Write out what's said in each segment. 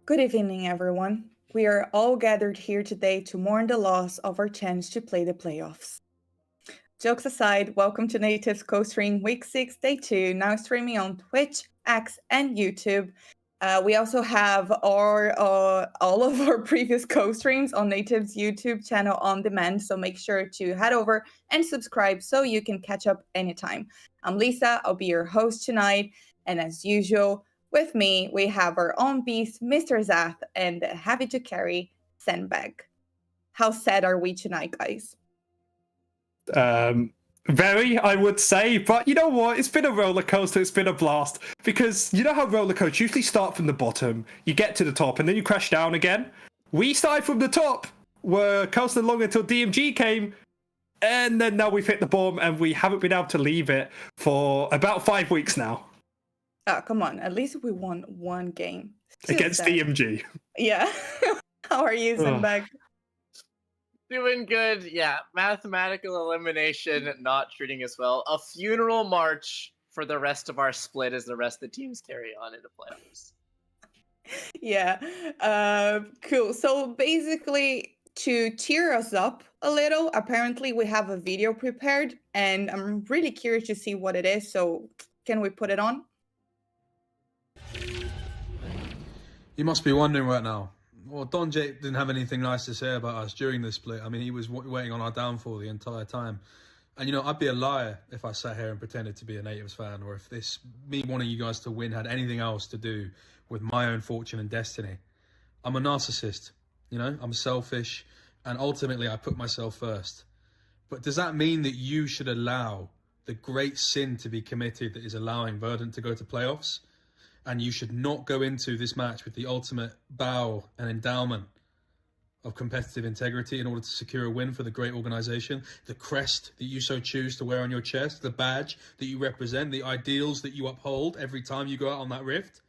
Good evening, everyone. We are all gathered here today to mourn the loss of our chance to play the playoffs. Jokes aside, welcome to Nativz co-stream Week 6, Day 2, now streaming on Twitch, X, and YouTube. We also have all of our previous co-streams on Nativz YouTube channel on demand, so make sure to head over and subscribe so you can catch up anytime. I'm Lisa, I'll be your host tonight, and as usual, with me, we have our own beast, Mr. Zath, and the heavy to carry, Sandbag. How sad are we tonight, guys? Very, I would say, but you know what? It's been a roller coaster. It's been a blast because you know how roller coasters usually start from the bottom, you get to the top, and then you crash down again. We started from the top, we're coasting along until DMG came, and then now we've hit the bottom, and we haven't been able to leave it for about 5 weeks now. Oh, come on! At least we won one game Against DMG. Yeah. How are you, Sandbag? Doing good, yeah. Mathematical elimination, not treating us well. A funeral march for the rest of our split as the rest of the teams carry on into playoffs. Yeah, cool. So basically, to cheer us up a little, apparently we have a video prepared, and I'm really curious to see what it is. So can we put it on? You must be wondering right now. Well, Don Jake didn't have anything nice to say about us during the split. I mean, he was waiting on our downfall the entire time. And, you know, I'd be a liar if I sat here and pretended to be a Nativz fan, or if me wanting you guys to win had anything else to do with my own fortune and destiny. I'm a narcissist, you know, I'm selfish, and ultimately I put myself first. But does that mean that you should allow the great sin to be committed that is allowing Verdant to go to playoffs? And you should not go into this match with the ultimate bow and endowment of competitive integrity in order to secure a win for the great organization, the crest that you so choose to wear on your chest, the badge that you represent, the ideals that you uphold every time you go out on that rift.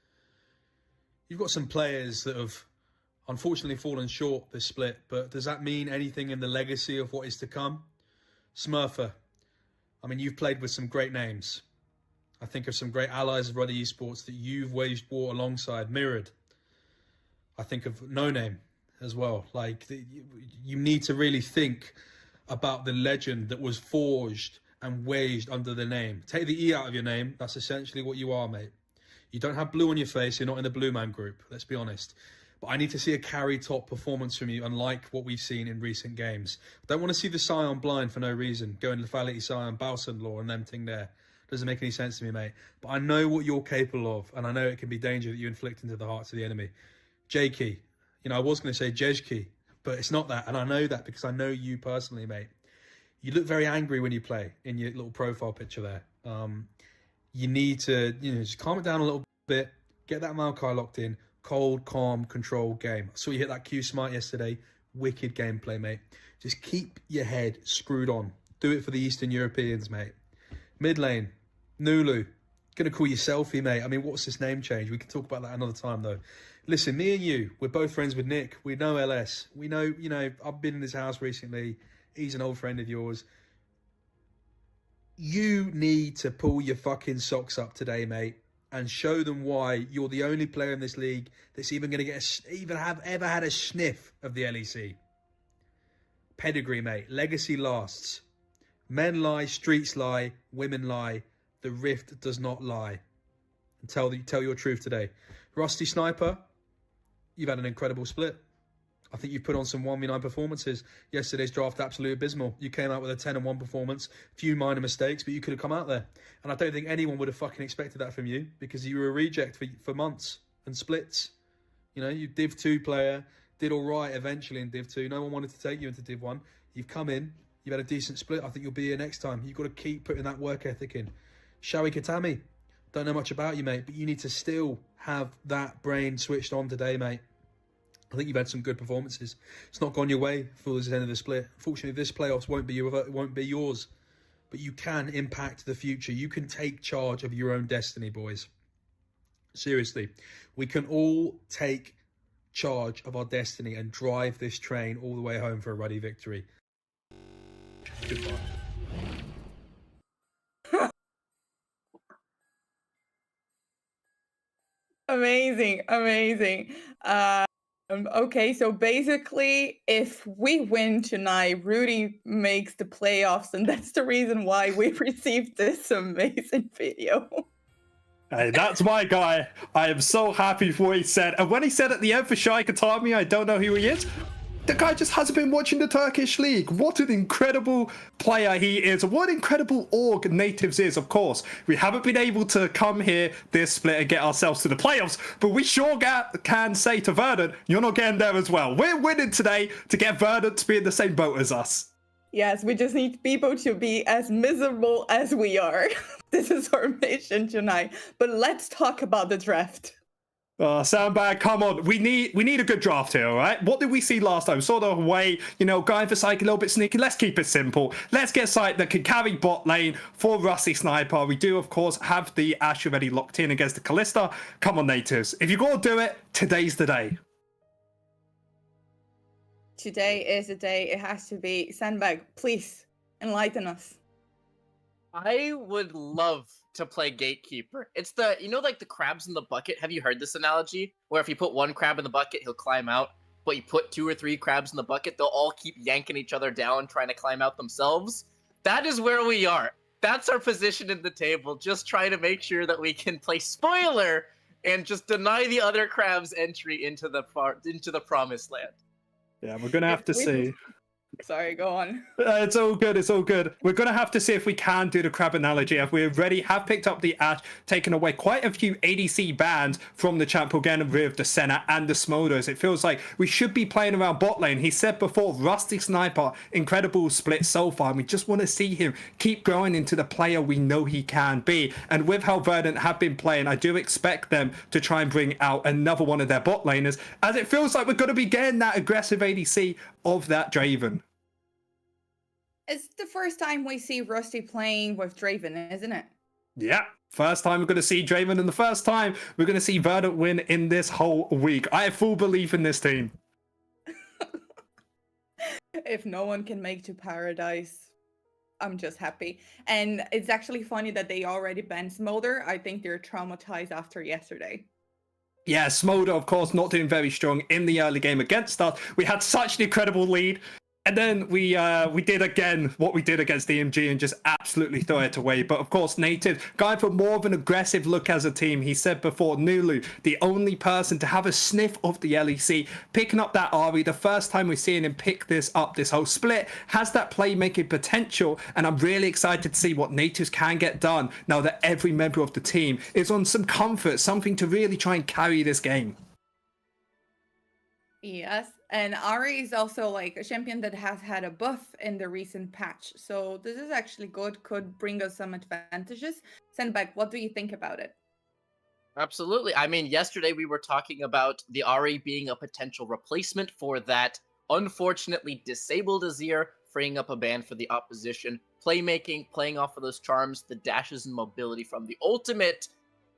You've got some players that have unfortunately fallen short this split, but does that mean anything in the legacy of what is to come? Smurfer, I mean, you've played with some great names. I think of some great allies of Ruddy Esports that you've waged war alongside. Mirrored. I think of No Name as well. Like, you need to really think about the legend that was forged and waged under the name. Take the E out of your name. That's essentially what you are, mate. You don't have blue on your face. You're not in the Blue Man group. Let's be honest. But I need to see a carry top performance from you, unlike what we've seen in recent games. I don't want to see the Scion blind for no reason. Going Lethality Scion, Bowson Law, and them thing there. Doesn't make any sense to me, mate. But I know what you're capable of, and I know it can be danger that you inflict into the hearts of the enemy. J-Key. You know, I was going to say Jej-Key, but it's not that. And I know that because I know you personally, mate. You look very angry when you play in your little profile picture there. You need to, you know, just calm it down a little bit. Get that Maokai locked in. Cold, calm, controlled game. I saw you hit that Q smart yesterday. Wicked gameplay, mate. Just keep your head screwed on. Do it for the Eastern Europeans, mate. Mid lane. Nulu, gonna call you Selfie, mate. I mean, what's this name change? We can talk about that another time, though. Listen, me and you, we're both friends with Nick. We know LS. We know, you know, I've been in his house recently. He's an old friend of yours. You need to pull your fucking socks up today, mate, and show them why you're the only player in this league that's even gonna get ever had a sniff of the LEC. Pedigree, mate. Legacy lasts. Men lie, streets lie, women lie. The rift does not lie. And tell your truth today. Rusty Sniper, you've had an incredible split. I think you put on some 1v9 performances. Yesterday's draft, absolutely abysmal. You came out with a 10-1 performance, few minor mistakes, but you could have come out there. And I don't think anyone would have fucking expected that from you because you were a reject for months and splits. You know, you Div 2 player, did all right eventually in Div 2. No one wanted to take you into Div 1. You've come in, you've had a decent split. I think you'll be here next time. You've got to keep putting that work ethic in. Shawi Katami, don't know much about you, mate, but you need to still have that brain switched on today, mate. I think you've had some good performances. It's not gone your way for this end of the split. Unfortunately, this playoffs won't be yours, but you can impact the future. You can take charge of your own destiny, boys. Seriously, we can all take charge of our destiny and drive this train all the way home for a ruddy victory. Goodbye. Amazing, amazing. Okay, so basically, if we win tonight, Rudy makes the playoffs, and that's the reason why we received this amazing video. Hey, that's my guy. I am so happy for what he said. And when he said at the end for Shai Katami, I don't know who he is. The guy just hasn't been watching the Turkish league. What an incredible player he is. What an incredible org Nativz is, of course. We haven't been able to come here this split and get ourselves to the playoffs, but we sure can say to Verdant, you're not getting there as well. We're winning today to get Verdant to be in the same boat as us. Yes, we just need people to be as miserable as we are. This is our mission tonight. But let's talk about the draft. Sandbag, come on. We need a good draft here, all right? What did we see last time? Sort of way, going for Psyche a little bit sneaky. Let's keep it simple. Let's get Psyche that can carry bot lane for Rusty Sniper. We do, of course, have the Ashe already locked in against the Kalista. Come on, Nativz. If you're going to do it, today's the day. Today is the day. It has to be. Sandbag, please enlighten us. I would love to play Gatekeeper. It's like the crabs in the bucket. Have you heard this analogy? Where if you put one crab in the bucket, he'll climb out. But you put 2 or 3 crabs in the bucket, they'll all keep yanking each other down, trying to climb out themselves. That is where we are. That's our position in the table. Just trying to make sure that we can play spoiler and just deny the other crabs entry into the promised land. Yeah, we're going to have to see. Sorry, go on. It's all good. It's all good. We're going to have to see if we can do the crab analogy. If we already have picked up the Ashe, taken away quite a few ADC bans from the champ again with the Senna and the Smolders. It feels like we should be playing around bot lane. He said before, Rusty Sniper, incredible split so far. And we just want to see him keep growing into the player we know he can be. And with how Verdant have been playing, I do expect them to try and bring out another one of their bot laners, as it feels like we're going to be getting that aggressive ADC of that Draven. It's the first time we see Rusty playing with Draven, isn't it? Yeah, first time we're going to see Draven, and the first time we're going to see Verdant win in this whole week. I have full belief in this team. If no one can make to paradise, I'm just happy. And it's actually funny that they already banned Smolder. I think they're traumatized after yesterday. Yeah, Smolder, of course, not doing very strong in the early game against us. We had such an incredible lead. And then we did again what we did against DMG and just absolutely throw it away. But of course, Nativz going for more of an aggressive look as a team. He said before, Nulu, the only person to have a sniff of the LEC, picking up that Ahri, the first time we're seeing him pick this up, this whole split, has that playmaking potential. And I'm really excited to see what Nativz can get done now that every member of the team is on some comfort, something to really try and carry this game. Yes, and Ahri is also like a champion that has had a buff in the recent patch. So this is actually good, could bring us some advantages. Sandbag, what do you think about it? Absolutely. I mean, yesterday we were talking about the Ahri being a potential replacement for that unfortunately disabled Azir, freeing up a ban for the opposition, playmaking, playing off of those charms, the dashes and mobility from the ultimate,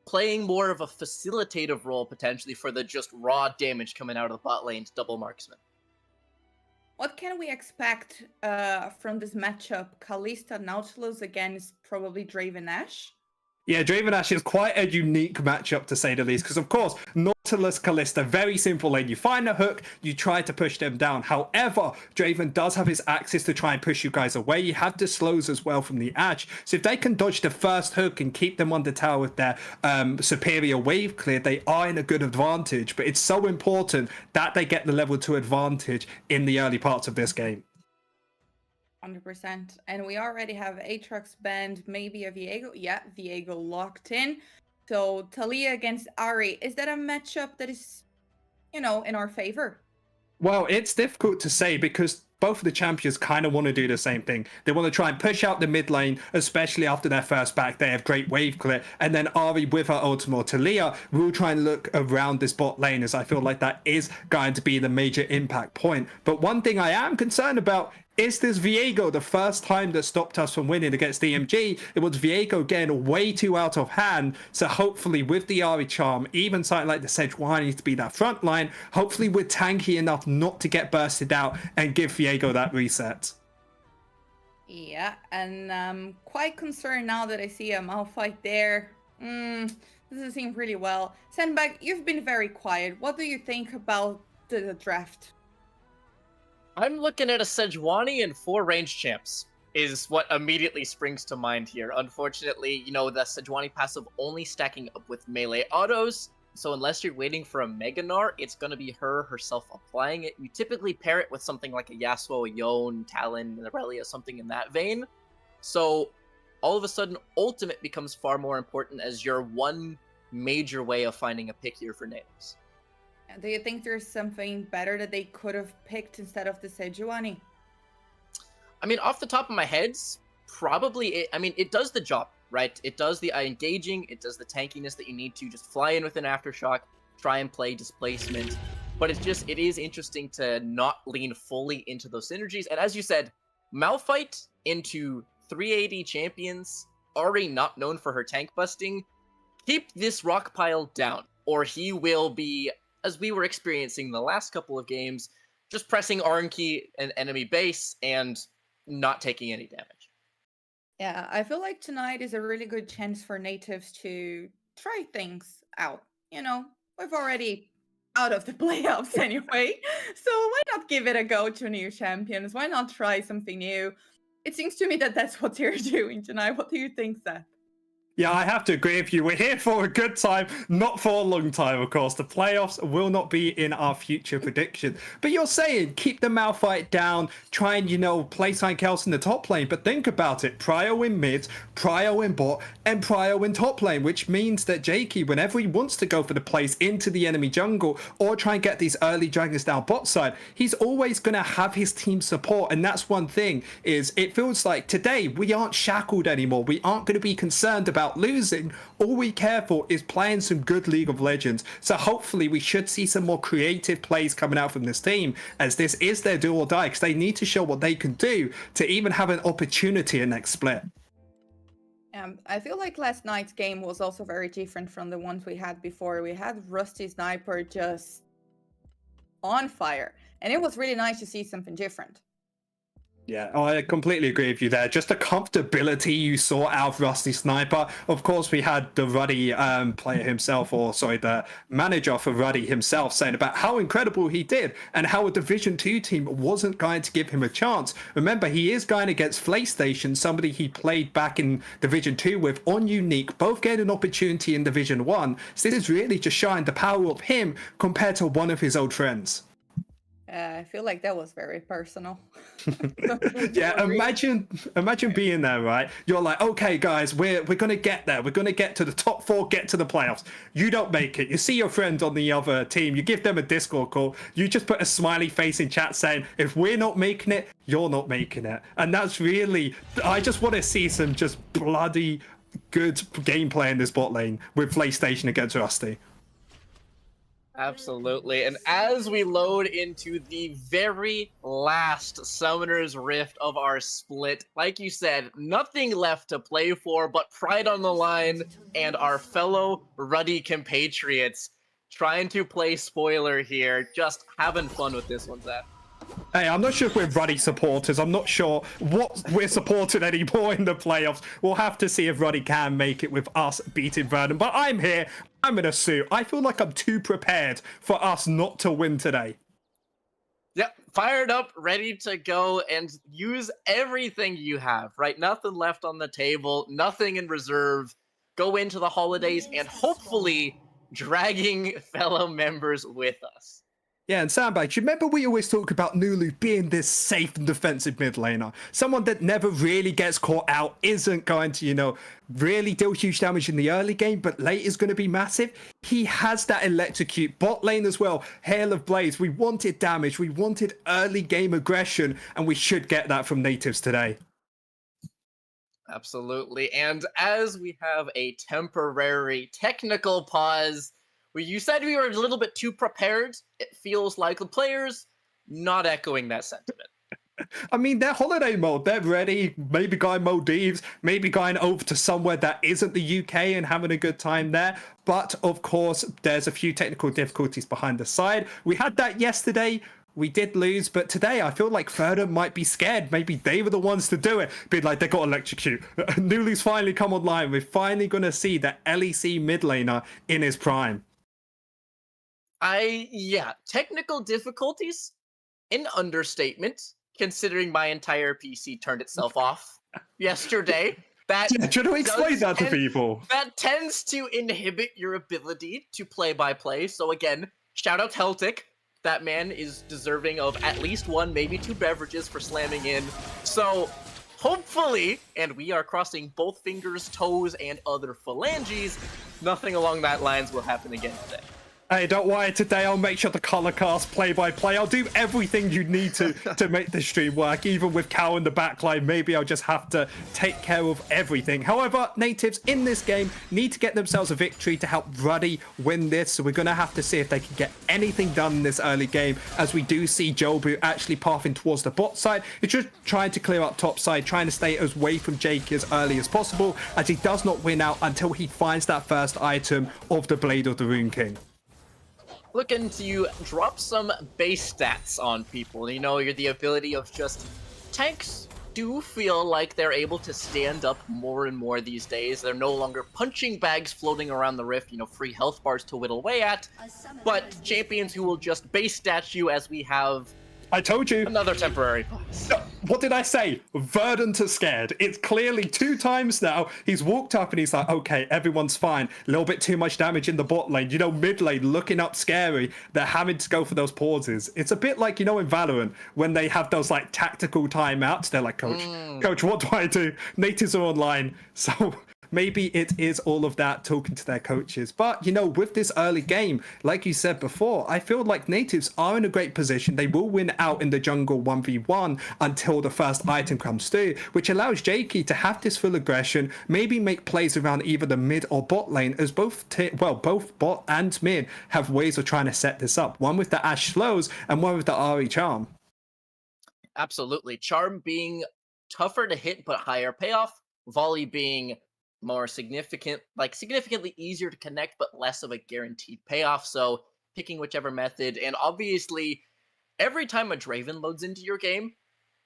playing more of a facilitative role potentially for the just raw damage coming out of the bot lane's double marksman. What can we expect from this matchup? Kalista Nautilus against probably Draven Ashe? Yeah, Draven Ashe is quite a unique matchup to say the least, because of course, Nautilus Kalista, very simple lane. You find a hook, you try to push them down. However, Draven does have his axes to try and push you guys away. You have the slows as well from the Ashe. So if they can dodge the first hook and keep them on the tower with their superior wave clear, they are in a good advantage. But it's so important that they get the level 2 advantage in the early parts of this game. 100%. And we already have Aatrox banned, maybe a Viego. Yeah, Viego locked in. So Talia against Ahri, is that a matchup that is, in our favor? Well, it's difficult to say because both of the champions kind of want to do the same thing. They want to try and push out the mid lane, especially after their first back. They have great wave clear. And then Ahri with her ultimate Talia will try and look around this bot lane, as I feel like that is going to be the major impact point. But one thing I am concerned about is this Viego. The first time that stopped us from winning against DMG, it was Viego getting way too out of hand. So hopefully with the Ahri charm, even something like the Sejuani needs to be that front line. Hopefully we're tanky enough not to get bursted out and give Viego that reset. Yeah, and I'm quite concerned now that I see a Malphite there. Doesn't seem really well. Sandbag, you've been very quiet. What do you think about the draft? I'm looking at a Sejuani and 4 range champs is what immediately springs to mind here. Unfortunately, you know, the Sejuani passive only stacking up with melee autos, so unless you're waiting for a Mega Gnar, it's going to be her herself applying it. You typically pair it with something like a Yasuo, a Yone, Talon, an Aurelia, something in that vein. So all of a sudden, ultimate becomes far more important as your one major way of finding a pick here for Nativz. Do you think there's something better that they could have picked instead of the Sejuani? I mean, off the top of my head, probably it does the job, right? It does the engaging, it does the tankiness that you need to just fly in with an aftershock, try and play displacement. But it is interesting to not lean fully into those synergies. And as you said, Malphite into 380 champions, already not known for her tank busting, keep this rock pile down, or he will be, as we were experiencing the last couple of games, just pressing Arn key and enemy base and not taking any damage. Yeah, I feel like tonight is a really good chance for Nativz to try things out. You know, we've already out of the playoffs anyway, so why not give it a go to new champions? Why not try something new? It seems to me that that's what they're doing tonight. What do you think, Seth? Yeah, I have to agree with you. We're here for a good time, not for a long time, of course. The playoffs will not be in our future prediction. But you're saying keep the Malphite down, try and, play something else in the top lane. But think about it. Prio in mid, Prio in bot, and Prio in top lane, which means that Jakey, whenever he wants to go for the plays into the enemy jungle or try and get these early dragons down bot side, he's always going to have his team support. And that's one thing, is it feels like today we aren't shackled anymore. We aren't going to be concerned about losing. All we care for is playing some good League of Legends. So hopefully we should see some more creative plays coming out from this team, as this is their do or die, because they need to show what they can do to even have an opportunity in next split. I feel like last night's game was also very different from the ones we had before. We had Rusty Sniper just on fire, and it was really nice to see something different. Yeah, I completely agree with you there. Just the comfortability you saw out of Rusty Sniper. Of course, we had the Ruddy player himself, the manager for Ruddy himself, saying about how incredible he did and how a Division 2 team wasn't going to give him a chance. Remember, he is going against PlayStation, somebody he played back in Division 2 with on Unique, both getting an opportunity in Division 1. So this is really just showing the power of him compared to one of his old friends. I feel like that was very personal. Yeah, imagine being there, right? You're like, okay, guys, we're gonna get there. We're gonna get to the top 4, get to the playoffs. You don't make it. You see your friend on the other team. You give them a Discord call. You just put a smiley face in chat saying, if we're not making it, you're not making it. And that's really, I just want to see some just bloody good gameplay in this bot lane with PlayStation against Rusty. Absolutely. And as we load into the very last Summoner's Rift of our split, like you said, nothing left to play for but pride on the line and our fellow Ruddy compatriots trying to play spoiler here, just having fun with this one, Zach. Hey, I'm not sure if we're Ruddy supporters. I'm not sure what we're supporting anymore in the playoffs. We'll have to see if Ruddy can make it with us beating Verdant. But I'm here. I'm in a suit. I feel like I'm too prepared for us not to win today. Yep, fired up, ready to go, and use everything you have, right? Nothing left on the table, nothing in reserve. Go into the holidays and hopefully dragging fellow members with us. Yeah, and Sandbag, you remember we always talk about Nulu being this safe and defensive mid laner? Someone that never really gets caught out, isn't going to, really deal huge damage in the early game, but late is going to be massive. He has that electrocute. Bot lane as well, Hail of Blades. We wanted damage, we wanted early game aggression, and we should get that from Nativz today. Absolutely, and as we have a temporary technical pause, you said we were a little bit too prepared. It feels like the players not echoing that sentiment. I mean, they're holiday mode. They're ready. Maybe going Maldives, maybe going over to somewhere that isn't the UK and having a good time there. But of course, there's a few technical difficulties behind the side. We had that yesterday. we did lose, but today I feel like Verdant might be scared. Maybe they were the ones to do it. Being like, they got electrocute. Nuli's finally come online. We're finally going to see the LEC mid laner in his prime. Yeah, technical difficulties, an understatement, considering my entire PC turned itself off yesterday. That Yeah, try to explain that to people. That tends to inhibit your ability to play by play. So again, shout out Celtic. That man is deserving of at least one, maybe two beverages for slamming in. So hopefully, and we are crossing both fingers, toes, and other phalanges, nothing along that lines will happen again today. Hey, don't worry, today I'll make sure the color cast play-by-play. I'll do everything you need to make the stream work. Even with Cal in the backline, maybe I'll just have to take care of everything. However, Nativz in this game need to get themselves a victory to help Ruddy win this. So we're going to have to see if they can get anything done in this early game, as we do see Jobu actually pathing towards the bot side. It's just trying to clear up top side, trying to stay as away from Jake as early as possible, as he does not win out until he finds that first item of the Blade of the Rune King. Looking to drop some base stats on people. You know, you're the ability of just... Tanks do feel like they're able to stand up more and more these days. They're no longer punching bags floating around the rift, you know, free health bars to whittle away at. But champions who will just base stat you, as we have... I told you. Another temporary pause. What did I say? Verdant is scared. It's clearly 2 times now. He's walked up and he's like, okay, everyone's fine. A little bit too much damage in the bot lane. You know, mid lane looking up scary. They're having to go for those pauses. It's a bit like, you know, in Valorant, when they have those like tactical timeouts. They're like, Coach, what do I do? Nativz are online. So... maybe it is all of that talking to their coaches. But, you know, with this early game, like you said before, I feel like Nativz are in a great position. They will win out in the jungle 1v1 until the first item comes through, which allows Jakey to have this full aggression, maybe make plays around either the mid or bot lane, as both bot and mid have ways of trying to set this up. One with the Ashe slows and one with the Ahri charm. Absolutely. Charm being tougher to hit but higher payoff. Volley being more significantly easier to connect, but less of a guaranteed payoff. So picking whichever method, and obviously every time a Draven loads into your game,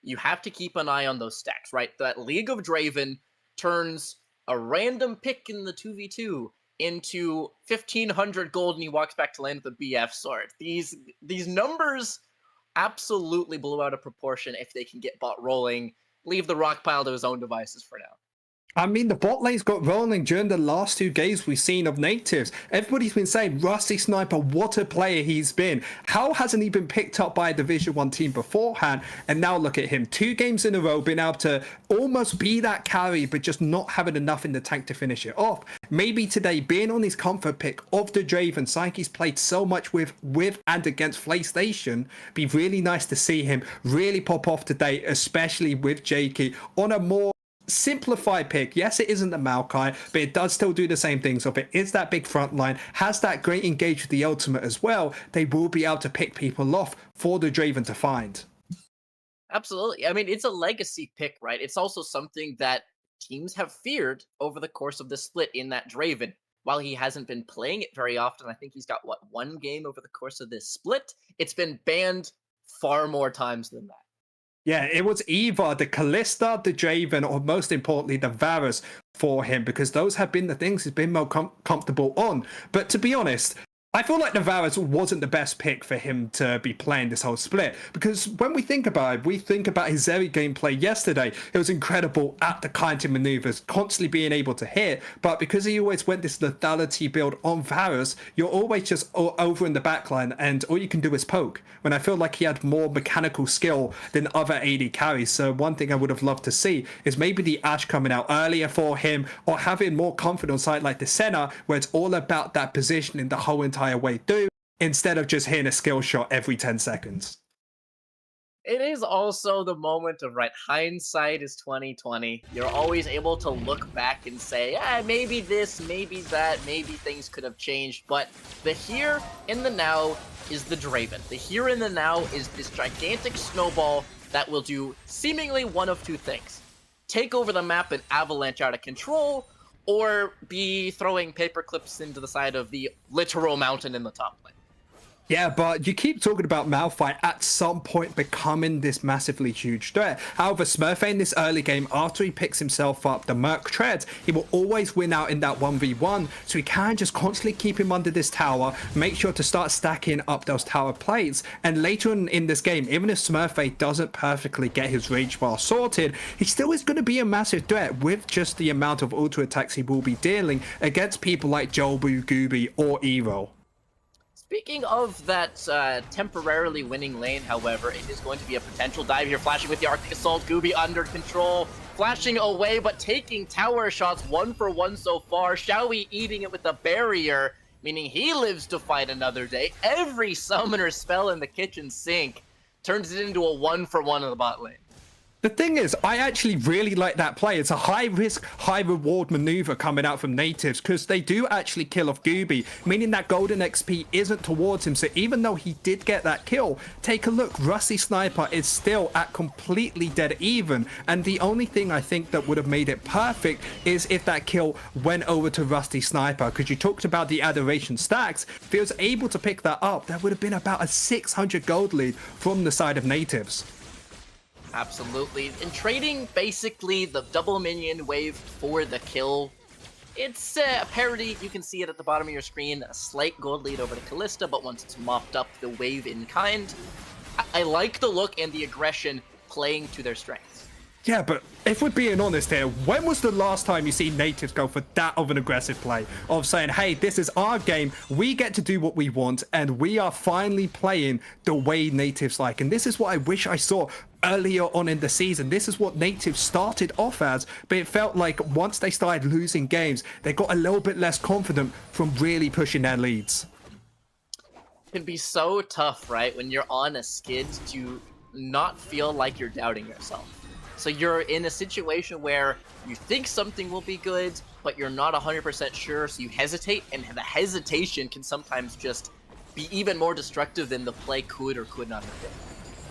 you have to keep an eye on those stacks, right? That League of Draven turns a random pick in the 2v2 into 1500 gold, and he walks back to land with a BF sword. These numbers absolutely blow out of proportion if they can get bot rolling. Leave the rock pile to his own devices for now. I mean, the bot lane's got rolling during the last 2 games we've seen of Nativz. Everybody's been saying, Rusty Sniper, what a player he's been. How hasn't he been picked up by a Division 1 team beforehand? And now look at him, 2 games in a row, being able to almost be that carry, but just not having enough in the tank to finish it off. Maybe today, being on his comfort pick of the Draven, Psyche's played so much with and against PlayStation, be really nice to see him really pop off today, especially with Jakey on a more simplified pick. Yes, it isn't the Maokai, but it does still do the same things. So if it is that big front line, has that great engage with the ultimate as well, they will be able to pick people off for the Draven to find. Absolutely. I mean, it's a legacy pick, right? It's also something that teams have feared over the course of the split in that Draven. While he hasn't been playing it very often, I think he's got, 1 game over the course of this split? It's been banned far more times than that. Yeah, it was either the Kalista, the Draven, or most importantly, the Varus for him, because those have been the things he's been more comfortable on. But to be honest, I feel like the Varus wasn't the best pick for him to be playing this whole split, because when we think about it, we think about his Zeri gameplay yesterday. It was incredible at the counter maneuvers, constantly being able to hit, but because he always went this lethality build on Varus, you're always just over in the backline, and all you can do is poke, when I feel like he had more mechanical skill than other AD carries. So one thing I would have loved to see is maybe the Ashe coming out earlier for him, or having more confidence side like the Senna, where it's all about that positioning the whole entire way through, instead of just hitting a skill shot every 10 seconds. It is also the moment of, right, hindsight is 2020. You're always able to look back and say, maybe this, maybe that, maybe things could have changed. But the here and the now is the Draven. The here and the now is this gigantic snowball that will do seemingly one of 2 things. Take over the map and avalanche out of control, or be throwing paper clips into the side of the literal mountain in the top lane. Yeah, but you keep talking about Malphite at some point becoming this massively huge threat. However, Smurfette in this early game, after he picks himself up the Merc Treads, he will always win out in that 1v1, so he can just constantly keep him under this tower, make sure to start stacking up those tower plates, and later on in this game, even if Smurfette doesn't perfectly get his rage bar sorted, he still is going to be a massive threat with just the amount of auto attacks he will be dealing against people like Jobu, Gooby, or Eero. Speaking of that temporarily winning lane, however, it is going to be a potential dive here, flashing with the Arctic Assault, Gooby under control, flashing away, but taking tower shots 1-for-1 so far. Xiaoyi eating it with the barrier, meaning he lives to fight another day. Every summoner spell in the kitchen sink turns it into a 1-for-1 in the bot lane. The thing is, I actually really like that play. It's a high-risk, high-reward maneuver coming out from Nativz because they do actually kill off Gooby, meaning that golden XP isn't towards him. So even though he did get that kill, take a look, Rusty Sniper is still at completely dead even. And the only thing I think that would have made it perfect is if that kill went over to Rusty Sniper, because you talked about the Adoration stacks. If he was able to pick that up, that would have been about a 600 gold lead from the side of Nativz. Absolutely. And trading basically the double minion wave for the kill, it's a parity. You can see it at the bottom of your screen. A slight gold lead over to Kalista, but once it's mopped up, the wave in kind. I like the look and the aggression playing to their strengths. Yeah, but if we're being honest here, when was the last time you see Nativz go for that of an aggressive play? Of saying, hey, this is our game, we get to do what we want, and we are finally playing the way Nativz like. And this is what I wish I saw earlier on in the season. This is what Nativz started off as, but it felt like once they started losing games, they got a little bit less confident from really pushing their leads. It can be so tough, right, when you're on a skid to not feel like you're doubting yourself. So you're in a situation where you think something will be good, but you're not 100% sure, so you hesitate, and the hesitation can sometimes just be even more destructive than the play could or could not have been.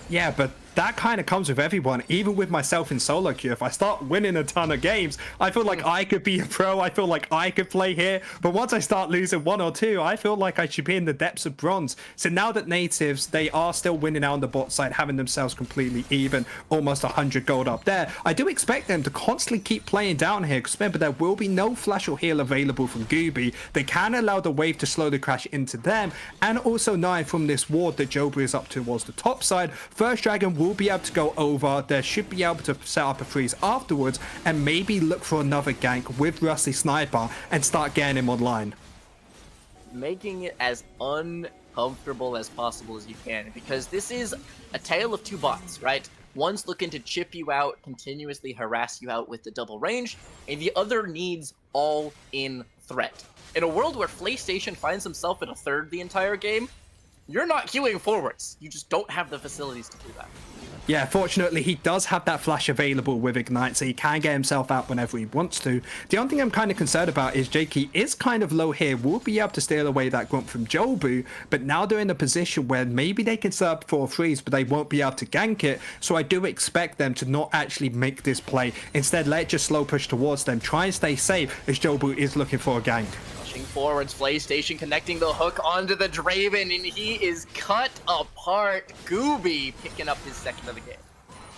Yeah, but that kind of comes with everyone, even with myself in solo queue. If I start winning a ton of games, I feel like I could be a pro, I feel like I could play here, but once I start losing one or two, I feel like I should be in the depths of bronze. So now that Nativz, they are still winning out on the bot side, having themselves completely even, almost 100 gold up there, I do expect them to constantly keep playing down here, because remember, there will be no flash or heal available from Gooby. They can allow the wave to slowly crash into them, and also now from this ward that Jobu is up towards the top side, First Dragon will be able to go over. They should be able to set up a freeze afterwards and maybe look for another gank with Rusty Sniper and start getting him online. Making it as uncomfortable as possible as you can, because this is a tale of two bots, right? One's looking to chip you out, continuously harass you out with the double range, and the other needs all-in threat. In a world where PlayStation finds himself in a third the entire game, you're not queuing forwards. You just don't have the facilities to do that. Yeah, fortunately, he does have that flash available with Ignite, so he can get himself out whenever he wants to. The only thing I'm kind of concerned about is Jakey is kind of low here. Will be able to steal away that grunt from Jobu, but now they're in a position where maybe they can set up for a freeze, but they won't be able to gank it. So I do expect them to not actually make this play. Instead, let it just slow push towards them. Try and stay safe as Jobu is looking for a gank. Forwards, PlayStation connecting the hook onto the Draven, and he is cut apart. Gooby picking up his second of the game.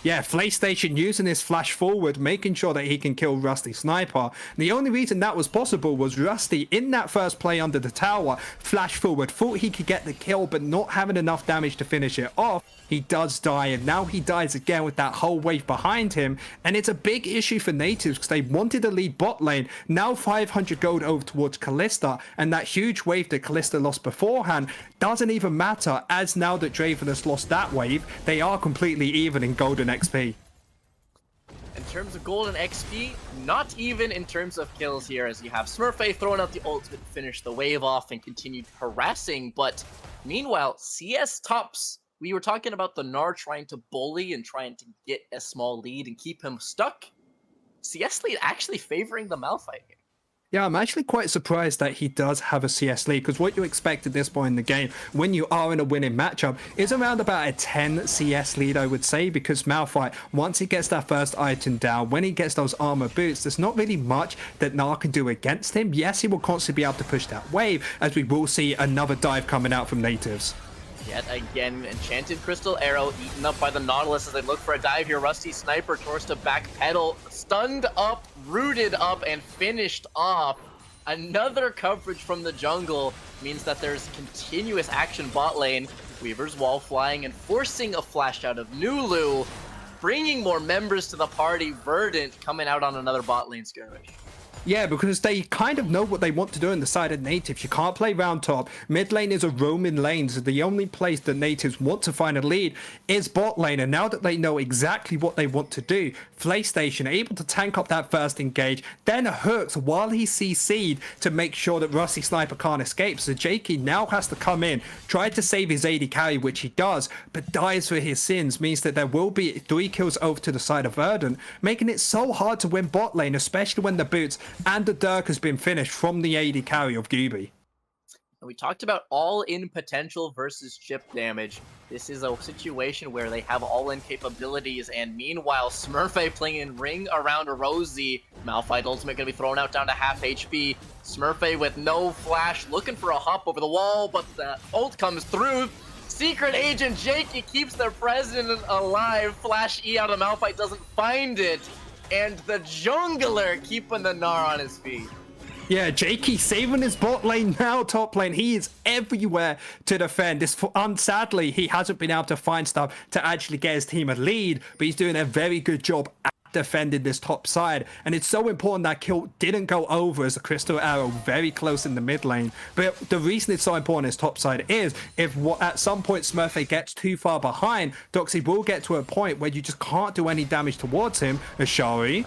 Yeah, PlayStation using his flash forward, making sure that he can kill Rusty Sniper. The only reason that was possible was Rusty, in that first play under the tower, flash forward, thought he could get the kill, but not having enough damage to finish it off. He does die, and now he dies again with that whole wave behind him. And it's a big issue for Nativz because they wanted to lead bot lane. Now 500 gold over towards Kalista, and that huge wave that Kalista lost beforehand doesn't even matter, as now that Draven has lost that wave, they are completely even in golden XP. In terms of golden XP, not even in terms of kills here, as you have Smurfette throwing out the ultimate to finish the wave off and continued harassing. But meanwhile, CS tops. We were talking about the Gnar trying to bully and trying to get a small lead and keep him stuck. CS lead actually favoring the Malphite here. Yeah, I'm actually quite surprised that he does have a CS lead, because what you expect at this point in the game, when you are in a winning matchup, is around about a 10 CS lead, I would say, because Malphite, once he gets that first item down, when he gets those armor boots, there's not really much that Gnar can do against him. Yes, he will constantly be able to push that wave, as we will see another dive coming out from Nativz. Yet again, Enchanted Crystal Arrow eaten up by the Nautilus as they look for a dive here. Rusty Sniper forced to backpedal, stunned up, rooted up, and finished off. Another coverage from the jungle means that there's continuous action bot lane. Weaver's wall flying and forcing a flash out of Nulu, bringing more members to the party. Verdant coming out on another bot lane skirmish. Yeah, because they kind of know what they want to do on the side of Nativz. You can't play round top. Mid lane is a roaming lane, so the only place that Nativz want to find a lead is bot lane. And now that they know exactly what they want to do, PlayStation able to tank up that first engage, then hooks while he CC'd to make sure that Rusty Sniper can't escape. So Jakey now has to come in, try to save his AD carry, which he does, but dies for his sins, means that there will be 3 kills over to the side of Verdant, making it so hard to win bot lane, especially when the boots and the Dirk has been finished from the AD carry of Gooby. We talked about all-in potential versus chip damage. This is a situation where they have all-in capabilities, and meanwhile, Smurfy playing in ring around Rosie. Malphite ultimate gonna be thrown out down to half HP. Smurfy with no flash, looking for a hop over the wall, but the ult comes through. Secret Agent Jakey keeps their president alive. Flash E out of Malphite doesn't find it. And the jungler keeping the Gnar on his feet. Yeah, Jakey saving his bot lane now, top lane. He is everywhere to defend. Sadly, he hasn't been able to find stuff to actually get his team a lead, but he's doing a very good job at defending this top side. And it's so important that kill didn't go over as a crystal arrow very close in the mid lane. But the reason it's so important as top side is if at some point Smurfy gets too far behind, Doxy will get to a point where you just can't do any damage towards him. Ashari.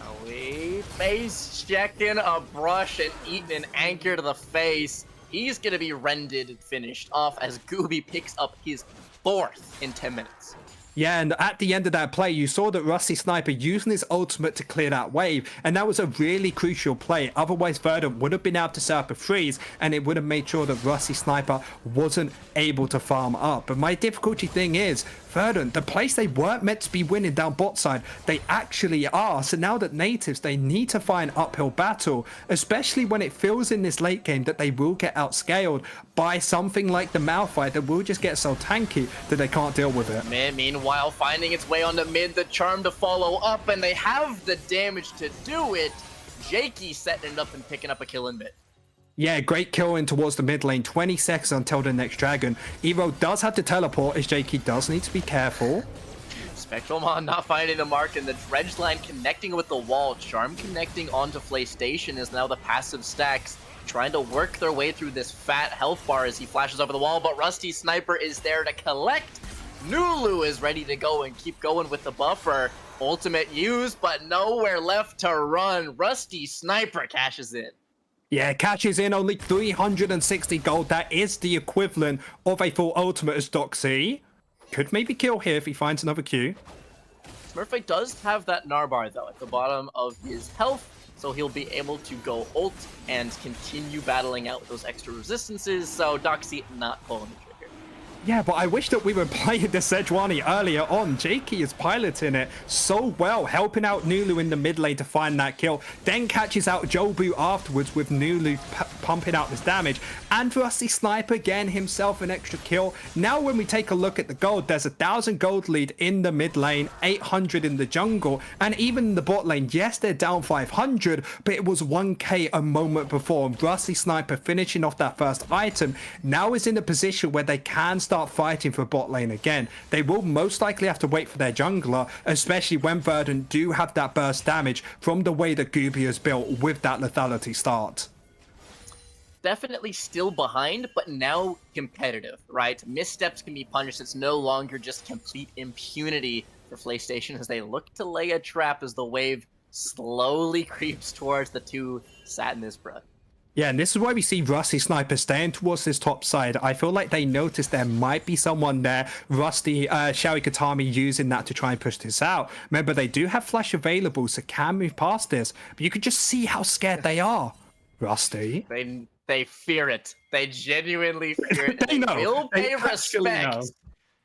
Face checking a brush and eating an anchor to the face. He's gonna be rendered and finished off as Gooby picks up his 4th in 10 minutes. Yeah, and at the end of that play, you saw that Rusty Sniper using his ultimate to clear that wave, and that was a really crucial play. Otherwise, Verdant would have been able to set up a freeze, and it would have made sure that Rusty Sniper wasn't able to farm up. But my difficulty thing is, Verdant, the place they weren't meant to be winning down bot side, they actually are. So now that Nativz, they need to find uphill battle, especially when it feels in this late game that they will get outscaled by something like the Malphite that will just get so tanky that they can't deal with it. Meanwhile, finding its way onto mid, the charm to follow up, and they have the damage to do it. Jakey setting it up and picking up a kill in mid. Yeah, great kill in towards the mid lane. 20 seconds until the next dragon. Evo does have to teleport as Jakey does need to be careful. Spectralmon not finding the mark, and the dredge line connecting with the wall. Charm connecting onto PlayStation is now the passive stacks, trying to work their way through this fat health bar as he flashes over the wall, but Rusty Sniper is there to collect. Nulu is ready to go and keep going with the buffer. Ultimate used, but nowhere left to run. Rusty Sniper cashes in. Yeah, cashes in only 360 gold. That is the equivalent of a full ultimate as Doxy. Could maybe kill here if he finds another Q. Smurfy does have that Narbar, though, at the bottom of his health, so he'll be able to go ult and continue battling out those extra resistances, so Doxy not pulling the trigger. Yeah, but I wish that we were playing the Sejuani earlier on. Jakey is piloting it so well, helping out Nulu in the mid lane to find that kill. Then catches out Jobu afterwards with Nulu pumping out this damage. And Rusty Sniper again himself an extra kill. Now when we take a look at the gold, there's 1,000 gold lead in the mid lane, 800 in the jungle, and even in the bot lane. Yes, they're down 500, but it was 1k a moment before. Rusty Sniper finishing off that first item now is in a position where they can start fighting for bot lane again. They will most likely have to wait for their jungler, especially when Verdant do have that burst damage from the way that Gooby is built with that lethality start. Definitely still behind, but now competitive, right? Missteps can be punished. It's no longer just complete impunity for PlayStation as they look to lay a trap as the wave slowly creeps towards the two sat in this bruh. Yeah, and this is why we see Rusty Sniper staying towards this top side. I feel like they noticed there might be someone there. Rusty, Showy Katami using that to try and push this out. Remember, they do have flash available, so can move past this. But you could just see how scared they are. Rusty. They fear it. They genuinely fear it. They know. Will pay They actually respect. know.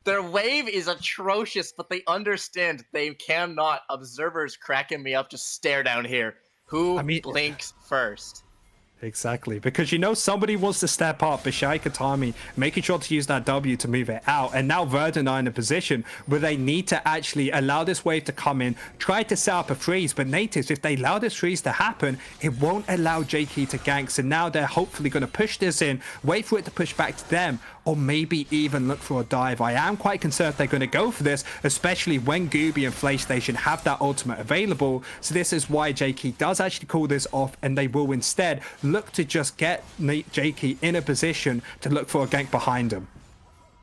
Their wave is atrocious, but they understand they cannot. Observers cracking me up. Just stare down here. Who blinks first? Exactly, because you know somebody wants to step up. Bishai Katami making sure to use that W to move it out, and now Verdant are in a position where they need to actually allow this wave to come in, try to set up a freeze. But Nativz, if they allow this freeze to happen, it won't allow Jakey to gank. So now they're hopefully going to push this in, wait for it to push back to them, or maybe even look for a dive. I am quite concerned they're going to go for this, especially when Gooby and PlayStation have that ultimate available. So this is why Jakey does actually call this off, and they will instead look to just get Jakey in a position to look for a gank behind him.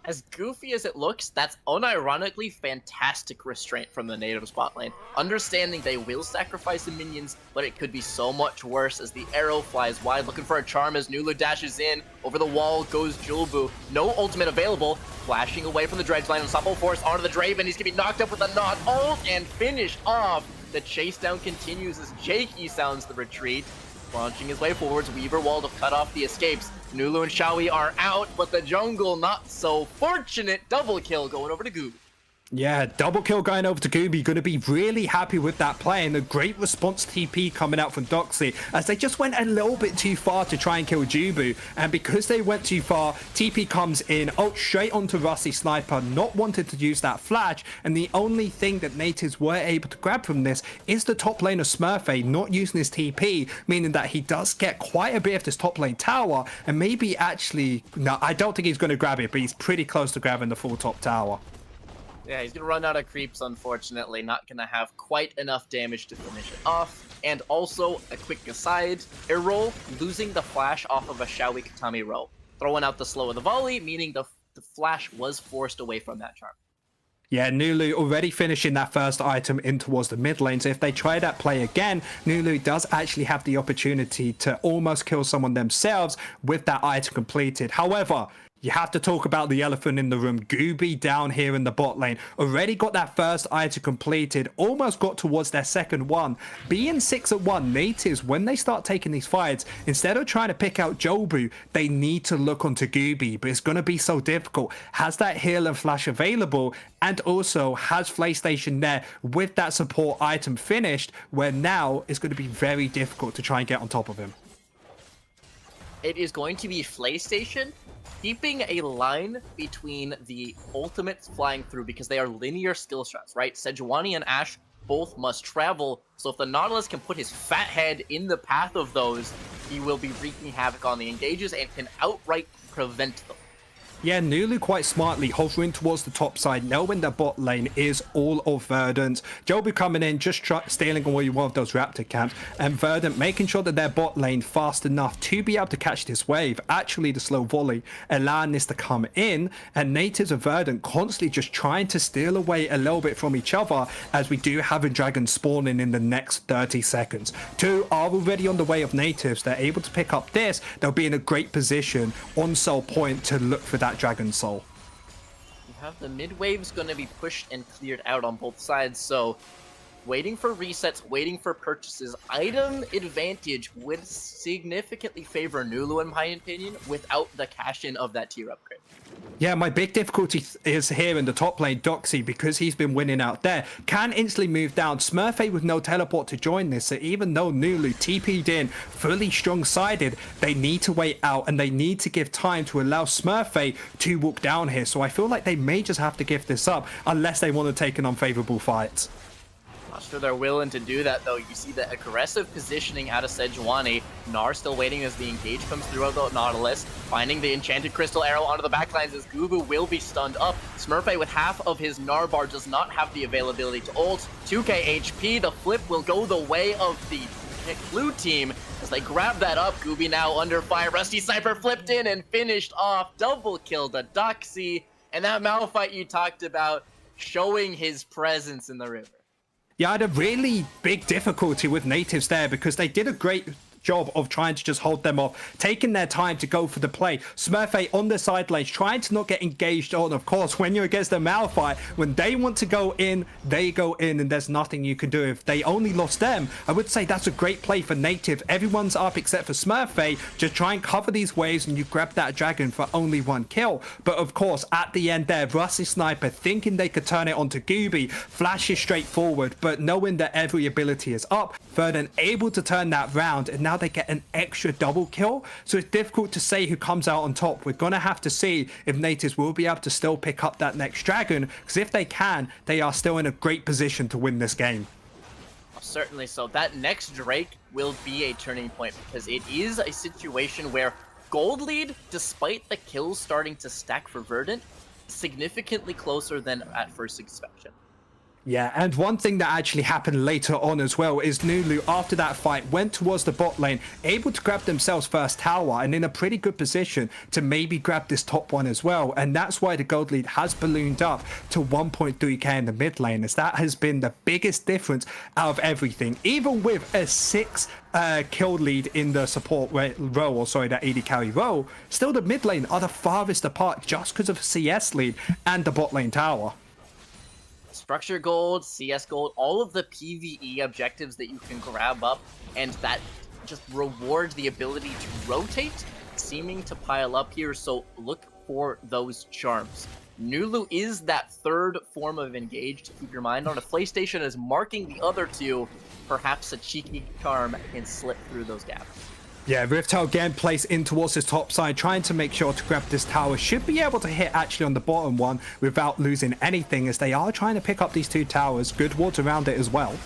As goofy as it looks, that's unironically fantastic restraint from the Nativz bot lane. Understanding they will sacrifice the minions, but it could be so much worse as the arrow flies wide, looking for a charm as Nulu dashes in. Over the wall goes Julbu. No ultimate available. Flashing away from the Dredge line, Unstoppable Force onto the Draven. He's gonna be knocked up with a not ult and finished off. The chase down continues as Jakey sounds the retreat. Launching his way forwards, Weaver wall to cut off the escapes. Nulu and Shawi are out, but the jungle not so fortunate. Double kill going over to Gooby. Yeah, double kill going over to Gooby. Going to be really happy with that play, and a great response TP coming out from Doxy as they just went a little bit too far to try and kill Jubu. And because they went too far, TP comes in, ult straight onto Rusty Sniper, not wanted to use that flash. And the only thing that Nativz were able to grab from this is the top lane of Smurfy not using his TP, meaning that he does get quite a bit of this top lane tower. And maybe actually, no, I don't think he's going to grab it, but he's pretty close to grabbing the full top tower. Yeah, he's gonna run out of creeps, unfortunately. Not gonna have quite enough damage to finish it off. And also, a quick aside, Errol losing the flash off of a Shawi Katami row. Throwing out the slow of the volley, meaning the flash was forced away from that charm. Yeah, Nulu already finishing that first item in towards the mid lane. So if they try that play again, Nulu does actually have the opportunity to almost kill someone themselves with that item completed. However, you have to talk about the elephant in the room. Gooby down here in the bot lane. Already got that first item completed. Almost got towards their second one. Being 6-1, Nativz, when they start taking these fights, instead of trying to pick out Jobu, they need to look onto Gooby. But it's going to be so difficult. Has that heal and flash available? And also has PlayStation there with that support item finished, where now it's going to be very difficult to try and get on top of him. It is going to be PlayStation keeping a line between the ultimates flying through because they are linear skill shots, right? Sejuani and Ashe both must travel, so if the Nautilus can put his fat head in the path of those, he will be wreaking havoc on the engages and can outright prevent them. Yeah, Nulu quite smartly hovering towards the top side, knowing the bot lane is all of Verdant. Jobu coming in, just stealing away one of those Raptor camps, and Verdant making sure that their bot lane fast enough to be able to catch this wave. Actually, the slow volley allowing this to come in, and Nativz and Verdant constantly just trying to steal away a little bit from each other, as we do have a dragon spawning in the next 30 seconds. Two are already on the way of Nativz. They're able to pick up this. They'll be in a great position on Soul Point to look for that Dragon Soul. You have the mid waves going to be pushed and cleared out on both sides, so waiting for resets, waiting for purchases. Item advantage would significantly favor Nulu, in my opinion, without the cash-in of that tier upgrade. Yeah, my big difficulty is here in the top lane. Doxy, because he's been winning out there, can instantly move down. Smurfy with no teleport to join this, so even though Nulu TP'd in fully strong-sided, they need to wait out and they need to give time to allow Smurfy to walk down here. So I feel like they may just have to give this up unless they want to take an unfavorable fight. Not sure they're willing to do that, though. You see the aggressive positioning out of Sejuani. Gnar still waiting as the engage comes through the Nautilus. Finding the enchanted crystal arrow onto the backlines as Gubu will be stunned up. Smurfy with half of his Gnar bar does not have the availability to ult. 2k HP. The flip will go the way of the blue team as they grab that up. Gooby now under fire. Rusty Sniper flipped in and finished off. Double kill to Doxy. And that Malphite you talked about showing his presence in the river. Yeah, I had a really big difficulty with Nativz there because they did a great job of trying to just hold them off, taking their time to go for the play. Smurfy on the side lanes, trying to not get engaged on. Of course, when you're against a Malphite, when they want to go in, they go in, and there's nothing you can do. If they only lost them, I would say that's a great play for Nativz. Everyone's up except for Smurfy. Just try and cover these waves, and you grab that dragon for only one kill. But of course, at the end there, Rusty Sniper thinking they could turn it onto Gooby, flashes straight forward, but knowing that every ability is up, Verdant able to turn that round, and now they get an extra double kill. So it's difficult to say who comes out on top. We're gonna have to see if Nativz will be able to still pick up that next dragon, because if they can, they are still in a great position to win this game. Certainly so. That next Drake will be a turning point, because it is a situation where gold lead, despite the kills starting to stack for Verdant, significantly closer than at first inspection. Yeah, and one thing that actually happened later on as well is Nulu, after that fight, went towards the bot lane, able to grab themselves first tower and in a pretty good position to maybe grab this top one as well. And that's why the gold lead has ballooned up to 1.3k in the mid lane, as that has been the biggest difference out of everything. Even with a 6 kill lead in the support role, or sorry, that AD carry role, still the mid lane are the farthest apart just because of CS lead and the bot lane tower. Structure gold, CS gold, all of the PvE objectives that you can grab up, and that just rewards the ability to rotate, seeming to pile up here, so look for those charms. Nulu is that third form of engage to keep your mind on. If PlayStation is marking the other two, perhaps a cheeky charm can slip through those gaps. Yeah, Riftail again placed in towards his top side, trying to make sure to grab this tower. Should be able to hit actually on the bottom one without losing anything, as they are trying to pick up these 2 towers. Good wards around it as well.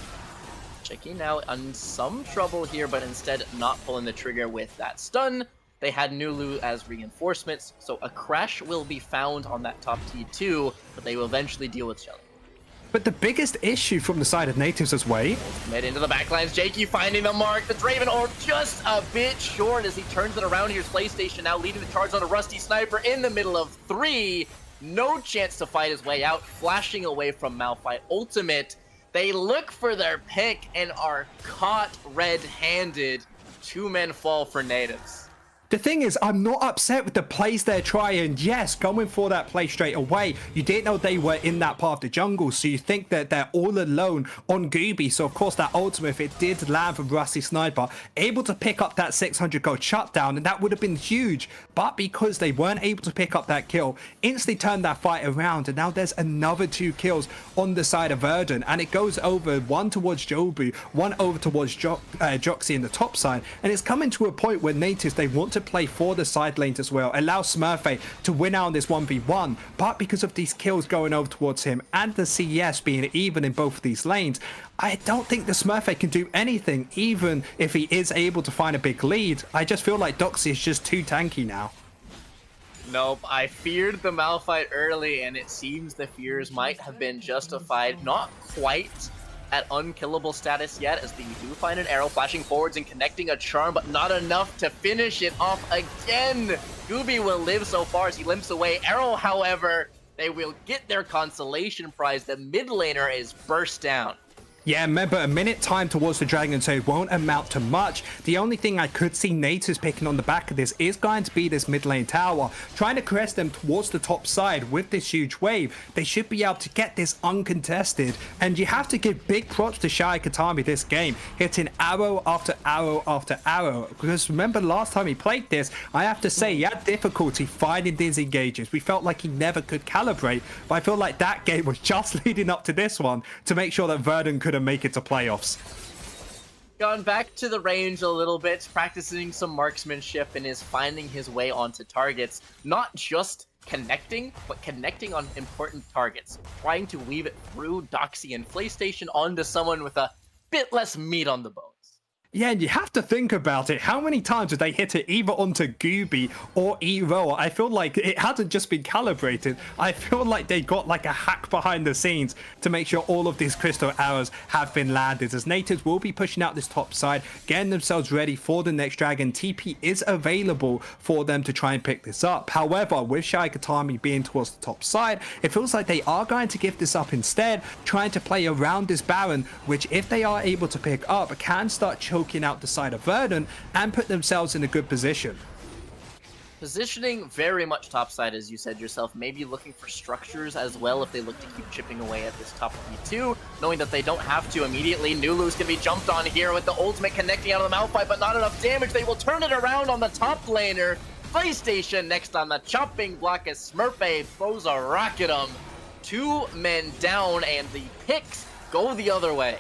Checking out on some trouble here, but instead not pulling the trigger with that stun. They had Nulu as reinforcements, so a crash will be found on that top T2, but they will eventually deal with Shelly. But the biggest issue from the side of Nativz as well. Mid into the backlines, Jakey finding the mark. The Draven Orb just a bit short as he turns it around. Here's PlayStation now leading the charge on a Rusty Sniper in the middle of 3. No chance to fight his way out, flashing away from Malphite ultimate. They look for their pick and are caught red-handed. 2 men fall for Nativz. The thing is, I'm not upset with the plays they're trying. Yes, going for that play straight away. You didn't know they were in that part of the jungle, so you think that they're all alone on Gooby. So, of course, that ultimate, if it did land from Rusty Sniper, able to pick up that 600 gold shutdown, and that would have been huge. But because they weren't able to pick up that kill, instantly turned that fight around, and now there's another 2 kills on the side of Verdant, and it goes over, one towards Jobu, one over towards Joxy in the top side, and it's coming to a point where Nativz, they want to play for the side lanes as well, allow Smurfy to win out on this 1v1, but because of these kills going over towards him and the CS being even in both of these lanes, I don't think the Smurfy can do anything, even if he is able to find a big lead. I just feel like Doxy is just too tanky now. Nope, I feared the Malphite early, and it seems the fears might have been justified. Not quite at unkillable status yet, as they do find an arrow flashing forwards and connecting a charm, but not enough to finish it off again. Gooby will live so far as he limps away. Arrow, however, they will get their consolation prize. The mid laner is burst down. Yeah, remember, a minute time towards the dragon, so it won't amount to much. The only thing I could see Nativz picking on the back of this is going to be this mid lane tower, trying to crest them towards the top side with this huge wave. They should be able to get this uncontested, and you have to give big props to Shai Katami this game, hitting arrow after arrow after arrow, because remember last time he played this, I have to say he had difficulty finding these engages. We felt like he never could calibrate, but I feel like that game was just leading up to this one to make sure that Verdant could make it to playoffs. Gone back to the range a little bit, practicing some marksmanship, and is finding his way onto targets. Not just connecting, but connecting on important targets. Trying to weave it through Doxy and PlayStation onto someone with a bit less meat on the bones. Yeah, and you have to think about it. How many times did they hit it either onto Gooby or E-Roll? I feel like it hasn't just been calibrated. I feel like they got like a hack behind the scenes to make sure all of these crystal arrows have been landed, as Nativz will be pushing out this top side, getting themselves ready for the next dragon. TP is available for them to try and pick this up. However, with Shai Katami being towards the top side, it feels like they are going to give this up instead, trying to play around this Baron, which if they are able to pick up, can start choking out the side of Verdant and put themselves in a good position. Positioning very much topside, as you said yourself, maybe looking for structures as well if they look to keep chipping away at this top P2, knowing that they don't have to immediately. Nulu's gonna be jumped on here with the ultimate connecting out of the Malphite, but not enough damage. They will turn it around on the top laner. PlayStation next on the chopping block as Smurfy throws a rocket 'em. 2 men down, and the picks go the other way.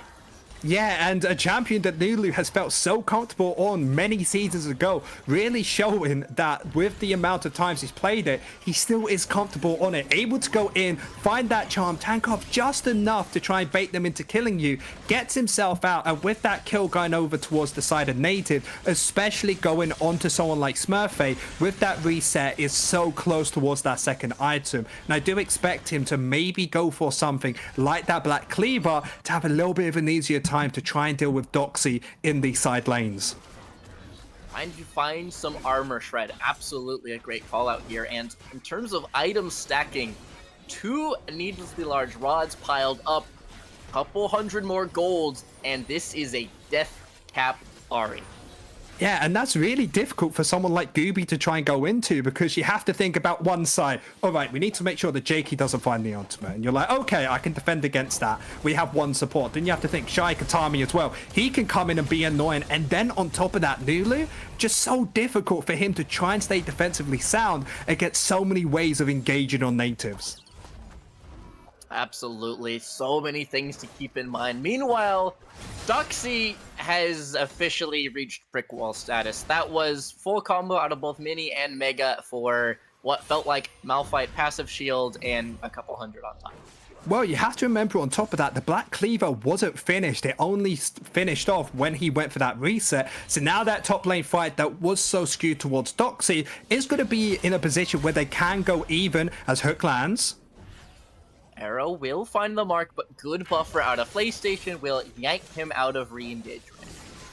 Yeah, and a champion that Nulu has felt so comfortable on many seasons ago, really showing that with the amount of times he's played it, he still is comfortable on it, able to go in, find that charm, tank off just enough to try and bait them into killing you, gets himself out, and with that kill going over towards the side of Nativz, especially going onto someone like Smurfy, with that reset is so close towards that second item, and I do expect him to maybe go for something like that Black Cleaver to have a little bit of an easier time to try and deal with Doxy in these side lanes. And you find some armor shred. Absolutely a great call out here. And in terms of item stacking, 2 needlessly large rods piled up, couple hundred more golds, and this is a death cap Ahri. Yeah, and that's really difficult for someone like Gooby to try and go into, because you have to think about one side. All right, we need to make sure that Jakey doesn't find the ultimate. And you're like, okay, I can defend against that. We have one support. Then you have to think Shy Katami as well. He can come in and be annoying. And then on top of that, Nulu, just so difficult for him to try and stay defensively sound and get so many ways of engaging on Nativz. Absolutely. So many things to keep in mind. Meanwhile, Doxy has officially reached brick wall status. That was full combo out of both Mini and Mega for what felt like Malphite passive shield and a couple hundred on top. Well, you have to remember on top of that, the Black Cleaver wasn't finished. It only finished off when he went for that reset. So now that top lane fight that was so skewed towards Doxy is going to be in a position where they can go even as Hook lands. Arrow will find the mark, but good buffer out of PlayStation will yank him out of re-engagement.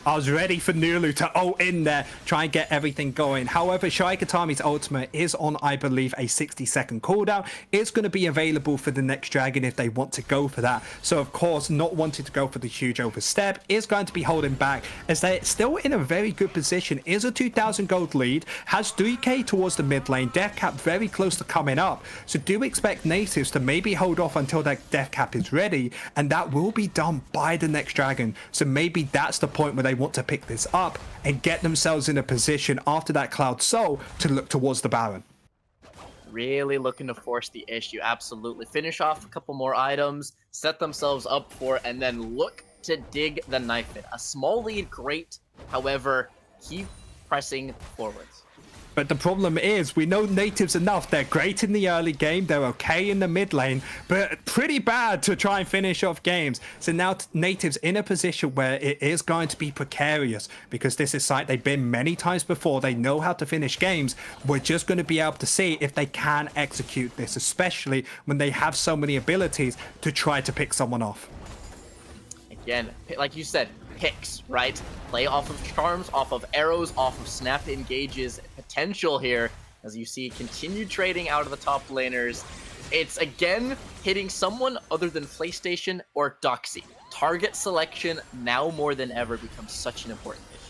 I was ready for Nulu to ult in there, try and get everything going. However, Shy Katami's ultimate is on, I believe, a 60-second cooldown. It's going to be available for the next dragon if they want to go for that. So, of course, not wanting to go for the huge overstep is going to be holding back, as they're still in a very good position. Is a 2,000 gold lead, has 3k towards the mid lane, death cap very close to coming up. So do expect Nativz to maybe hold off until that death cap is ready, and that will be done by the next dragon. So maybe that's the point where they want to pick this up and get themselves in a position after that Cloud Soul to look towards the Baron. Really looking to force the issue. Absolutely. Finish off a couple more items, set themselves up for, and then look to dig the knife in. A small lead, great. However, keep pressing forwards. But the problem is, we know Nativz enough. They're great in the early game. They're okay in the mid lane, but pretty bad to try and finish off games. So now Nativz in a position where it is going to be precarious, because this is site they've been many times before. They know how to finish games. We're just going to be able to see if they can execute this, especially when they have so many abilities to try to pick someone off. Again, like you said, picks, right? Play off of charms, off of arrows, off of snap engages. Potential here, as you see continued trading out of the top laners. It's again hitting someone other than PlayStation or Doxy. Target selection now more than ever becomes such an important issue.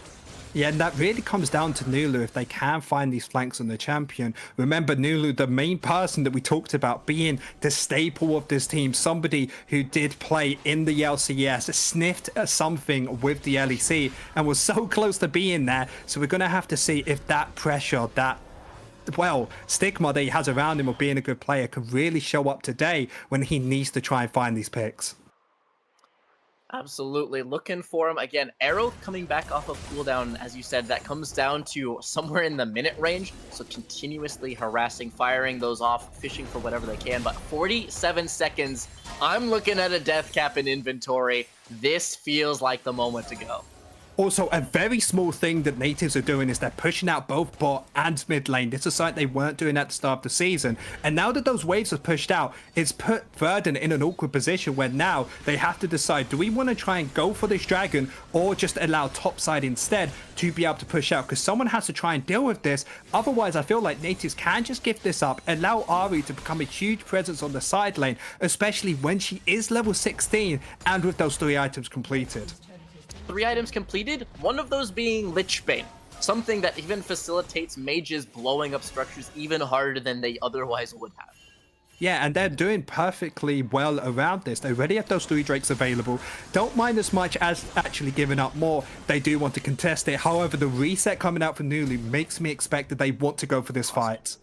Yeah, and that really comes down to Nulu if they can find these flanks on the champion. Remember, Nulu, the main person that we talked about being the staple of this team, somebody who did play in the LCS, sniffed something with the LEC, and was so close to being there. So we're going to have to see if that pressure, that stigma that he has around him of being a good player can really show up today when he needs to try and find these picks. Absolutely. Looking for him. Again, Arrow coming back off of cooldown, as you said, that comes down to somewhere in the minute range. So continuously harassing, firing those off, fishing for whatever they can. But 47 seconds. I'm looking at a death cap in inventory. This feels like the moment to go. Also, a very small thing that Nativz are doing is they're pushing out both bot and mid lane. This is something they weren't doing at the start of the season. And now that those waves are pushed out, it's put Verdant in an awkward position where now they have to decide, do we want to try and go for this dragon or just allow topside instead to be able to push out? Because someone has to try and deal with this. Otherwise, I feel like Nativz can just give this up, allow Ahri to become a huge presence on the side lane, especially when she is level 16 and with those 3 items completed. 3 items completed, one of those being Lichbane, something that even facilitates mages blowing up structures even harder than they otherwise would have. Yeah, and they're doing perfectly well around this. They already have those 3 Drakes available. Don't mind as much as actually giving up more. They do want to contest it. However, the reset coming out from Nulu makes me expect that they want to go for this fight.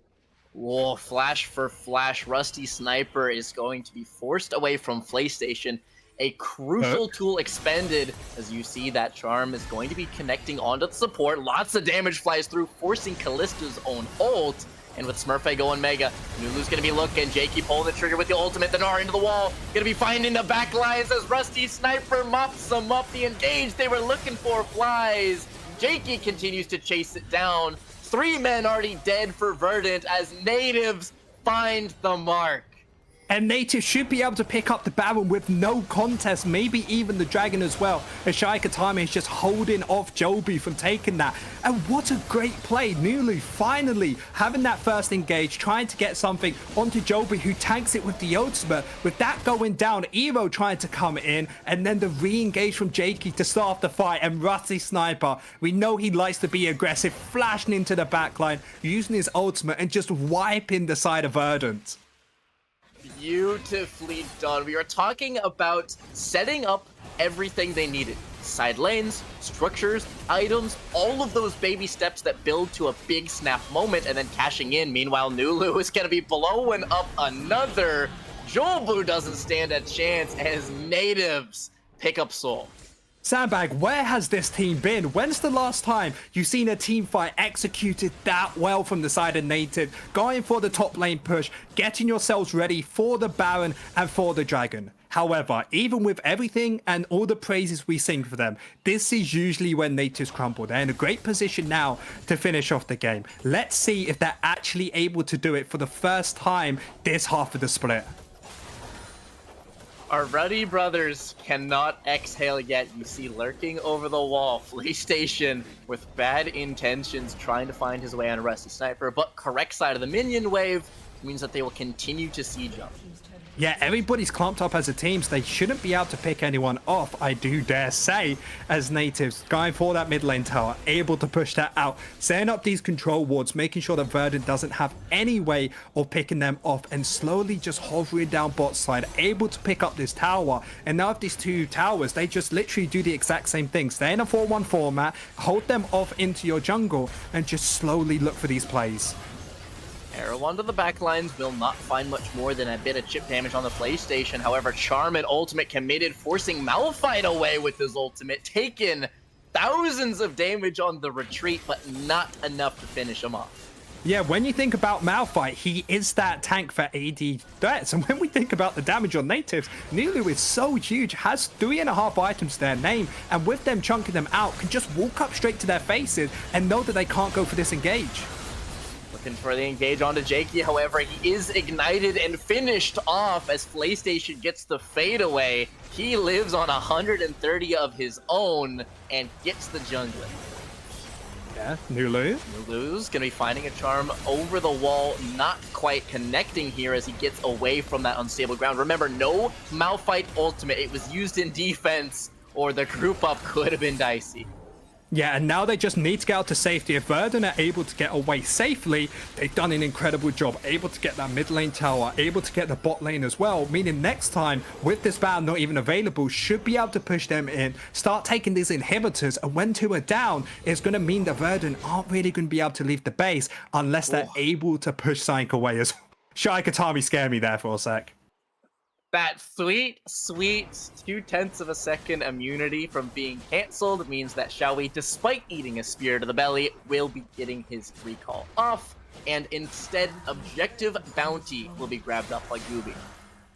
Whoa, flash for flash. Rusty Sniper is going to be forced away from PlayStation. A crucial tool expended, as you see that Charm is going to be connecting onto the support. Lots of damage flies through, forcing Kallista's own ult. And with Smurfette going Mega, Nulu's gonna be looking. Jakey pulling the trigger with the ultimate, the Gnar into the wall. Gonna be finding the back lines as Rusty Sniper mops them up. The engage they were looking for flies. Jakey continues to chase it down. 3 men already dead for Verdant as Nativz find the mark. And Nativz should be able to pick up the Baron with no contest, maybe even the Dragon as well, as Shai Katami is just holding off Joby from taking that. And what a great play. Nulu finally having that first engage, trying to get something onto Joby, who tanks it with the ultimate. With that going down, Eero trying to come in, and then the re-engage from Jakey to start off the fight, and Rusty Sniper, we know he likes to be aggressive, flashing into the backline, using his ultimate, and just wiping the side of Verdant. Beautifully done. We are talking about setting up everything they needed. Side lanes, structures, items, all of those baby steps that build to a big snap moment and then cashing in. Meanwhile, Nulu is going to be blowing up another. Jobu doesn't stand a chance as Nativz pick up Soul. Sandbag, where has this team been? When's the last time you've seen a team fight executed that well from the side of Nativz, going for the top lane push, getting yourselves ready for the Baron and for the Dragon? However, even with everything and all the praises we sing for them, this is usually when Nativz crumble. They're in a great position now to finish off the game. Let's see if they're actually able to do it for the first time this half of the split. Our Ruddy brothers cannot exhale yet. You see lurking over the wall, PlayStation with bad intentions trying to find his way on a Rusty Sniper, but correct side of the minion wave means that they will continue to siege up. Yeah, everybody's clumped up as a team, so they shouldn't be able to pick anyone off, I do dare say, as Nativz going for that mid lane tower, able to push that out, setting up these control wards, making sure that Verdant doesn't have any way of picking them off, and slowly just hovering down bot side, able to pick up this tower. And now with these 2 towers, they just literally do the exact same thing. Stay in a 4-1 format, hold them off into your jungle, and just slowly look for these plays. Arrow onto the backlines will not find much more than a bit of chip damage on the PlayStation. However, Charm and ultimate committed, forcing Malphite away with his ultimate, taking thousands of damage on the retreat, but not enough to finish him off. Yeah, when you think about Malphite, he is that tank for AD threats. And when we think about the damage on Nativz, Nulu is so huge, has 3.5 items to their name, and with them chunking them out, can just walk up straight to their faces and know that they can't go for this engage. Looking for the engage onto Jakey, however, he is ignited and finished off as PlayStation gets the fade away. He lives on 130 of his own and gets the jungler. Yeah, Nulu. Nulu's gonna be finding a Charm over the wall, not quite connecting here as he gets away from that unstable ground. Remember, no Malphite ultimate. It was used in defense, or the group up could have been dicey. Yeah, and now they just need to get out to safety. If Verdant are able to get away safely, they've done an incredible job. Able to get that mid lane tower, able to get the bot lane as well, meaning next time, with this battle not even available, should be able to push them in, start taking these inhibitors, and when 2 are down, it's going to mean that Verdant aren't really going to be able to leave the base unless they're able to push Sync away as well. Shai Katami scared me there for a sec. That sweet 0.2 of a second immunity from being cancelled means that Xiaoyi, despite eating a spear to the belly, will be getting his recall off, and instead, objective bounty will be grabbed up by Gooby.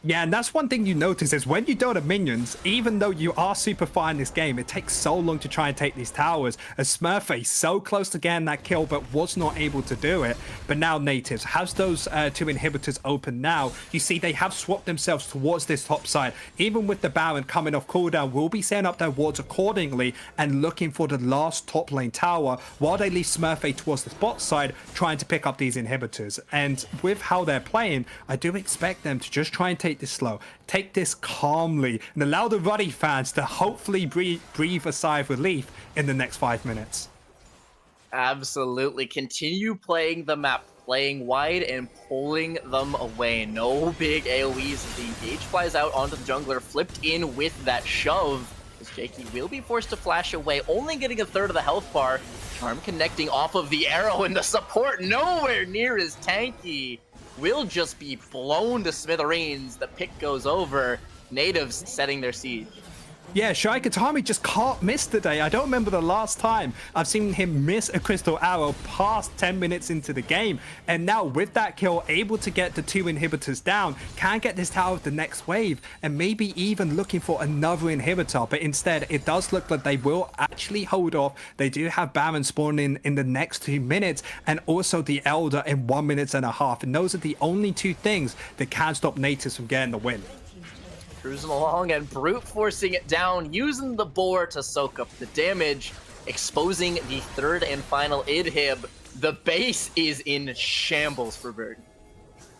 Yeah, and that's one thing you notice is when you don't have minions, even though you are super far in this game, it takes so long to try and take these towers. As Smurfette so close to getting that kill, but was not able to do it. But now Nativz has those 2 inhibitors open now. You see they have swapped themselves towards this top side. Even with the Baron coming off cooldown, we'll be setting up their wards accordingly and looking for the last top lane tower while they leave Smurfette towards the bot side, trying to pick up these inhibitors. And with how they're playing, I do expect them to just try and take this slow, take this calmly, and allow the Ruddy fans to hopefully breathe a sigh of relief in the next 5 minutes. Absolutely. Continue playing the map, playing wide and pulling them away. No big AoEs as the engage flies out onto the jungler, flipped in with that shove, as Jakey will be forced to flash away, only getting 1/3 of the health bar. Charm connecting off of the arrow, and the support nowhere near as tanky. Will just be blown to smithereens. The pick goes over, Nativz setting their siege. Yeah, Shikatami just can't miss today. I don't remember the last time I've seen him miss a crystal arrow past 10 minutes into the game. And now with that kill, able to get the 2 inhibitors down, can get this tower with the next wave, and maybe even looking for another inhibitor. But instead, it does look like they will actually hold off. They do have Baron spawning in the next 2 minutes, and also the Elder in 1.5 minutes. And those are the only 2 things that can stop Nativz from getting the win. Cruising along and brute forcing it down, using the boar to soak up the damage, exposing the 3rd and final inhib. The base is in shambles for Verdant.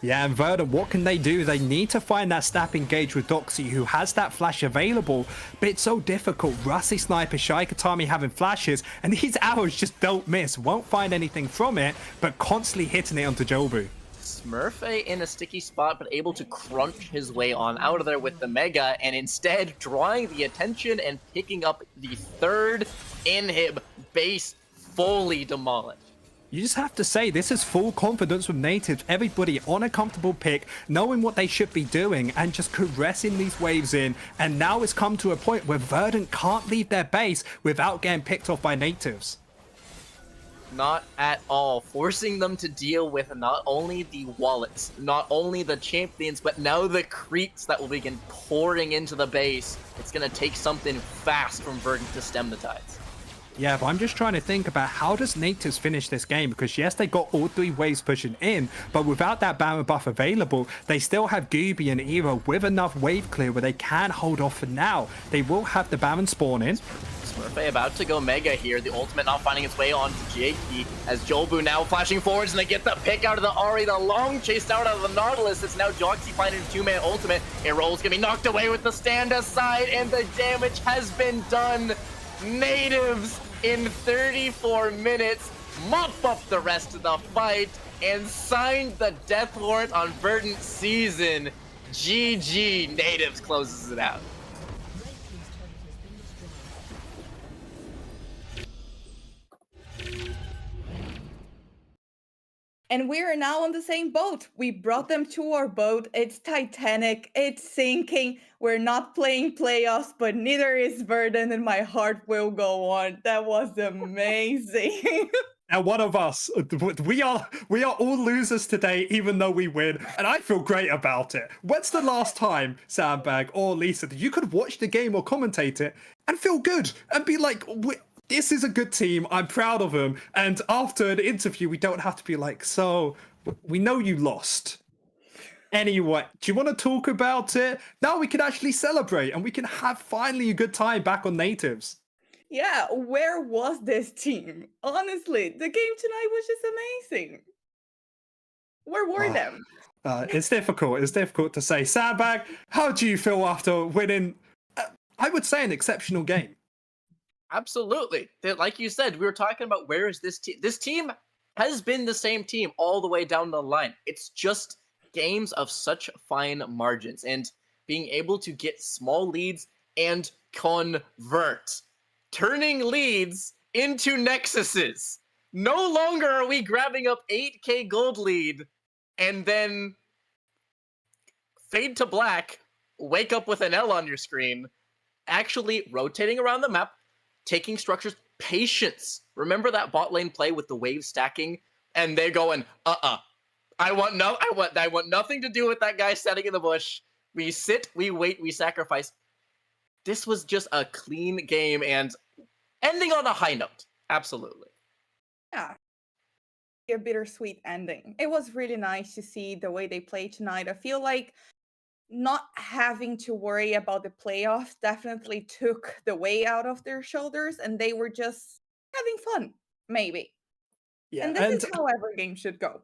Yeah, and Verdant, what can they do? They need to find that snap engage with Doxy, who has that flash available, but it's so difficult. Rusty Sniper, Shikatami having flashes, and these arrows just don't miss. Won't find anything from it, but constantly hitting it onto Jobu. Smurfy in a sticky spot, but able to crunch his way on out of there with the Mega, and instead drawing the attention and picking up the 3rd inhib. Base fully demolished. You just have to say, this is full confidence from Nativz. Everybody on a comfortable pick, knowing what they should be doing, and just caressing these waves in. And now it's come to a point where Verdant can't leave their base without getting picked off by Nativz. Not at all. Forcing them to deal with not only the wallets, not only the champions, but now the creeps that will begin pouring into the base. It's going to take something fast from Verdant to stem the tides. Yeah, but I'm just trying to think about how does Nativz finish this game, because yes, they got all 3 waves pushing in, but without that Baron buff available, they still have Gooby and Ero with enough wave clear where they can hold off for now. They will have the Baron spawn in. Smurfy about to go Mega here, the ultimate not finding its way onto Jakey, as Jobu now flashing forwards, and they get the pick out of the Ari, the long chase out of the Nautilus. It's now Joxy finding a 2-man ultimate. Erol's gonna be knocked away with the stand aside, and the damage has been done. Nativz in 34 minutes mop up the rest of the fight and signed the death warrant on Verdant season. GG, Nativz closes it out. And we are now on the same boat. We brought them to our boat. It's Titanic. It's sinking. We're not playing playoffs, but neither is Verdant, and my heart will go on. That was amazing. And one of us, we are all losers today, even though we win, and I feel great about it. When's the last time, Sandbag or Lisa, that you could watch the game or commentate it and feel good and be like, this is a good team, I'm proud of them, and after an interview, we don't have to be like, so, we know you lost. Anyway, do you want to talk about it? Now we can actually celebrate, and we can have finally a good time back on Nativz. Yeah, where was this team? Honestly, the game tonight was just amazing. Where were them? It's difficult. It's difficult to say. Sandbag, how do you feel after winning, I would say, an exceptional game? Absolutely. Like you said, we were talking about where is this team? This team has been the same team all the way down the line. It's just games of such fine margins and being able to get small leads and convert. Turning leads into nexuses. No longer are we grabbing up 8k gold lead and then fade to black, wake up with an L on your screen, actually rotating around the map, taking structures, patience. Remember that bot lane play with the wave stacking? And they're going, I want nothing to do with that guy standing in the bush. We sit, we wait, we sacrifice. This was just a clean game and ending on a high note. Absolutely. Yeah. A bittersweet ending. It was really nice to see the way they played tonight. I feel like not having to worry about the playoffs definitely took the weight out of their shoulders, and they were just having fun, maybe. Yeah, and this is how every game should go.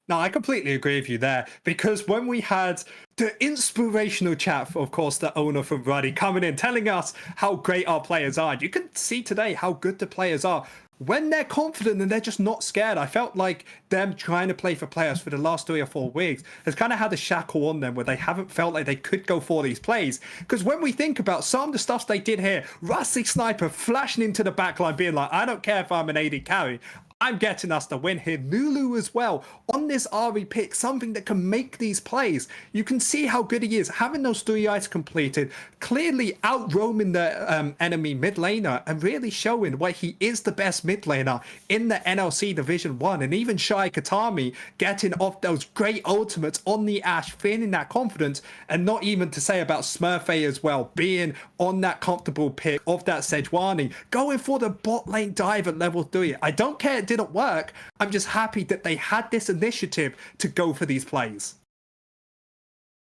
No, I completely agree with you there, because when we had the inspirational chat, of course, the owner from Ruddy coming in, telling us how great our players are, you can see today how good the players are. When they're confident and they're just not scared, I felt like them trying to play for players for the last 3 or 4 weeks has kind of had a shackle on them where they haven't felt like they could go for these plays. Because when we think about some of the stuff they did here, Rusty Sniper flashing into the backline being like, I don't care if I'm an AD carry, I'm getting us the win here. Lulu as well on this Ari pick, something that can make these plays. You can see how good he is, having those 3 ites completed, clearly out roaming the enemy mid laner and really showing why he is the best mid laner in the NLC Division 1. And even Shai Katami getting off those great ultimates on the Ashe, feeling that confidence, and not even to say about Smurfay as well, being on that comfortable pick of that Sejuani, going for the bot lane dive at level 3. I don't care it didn't work. I'm just happy that they had this initiative to go for these plays.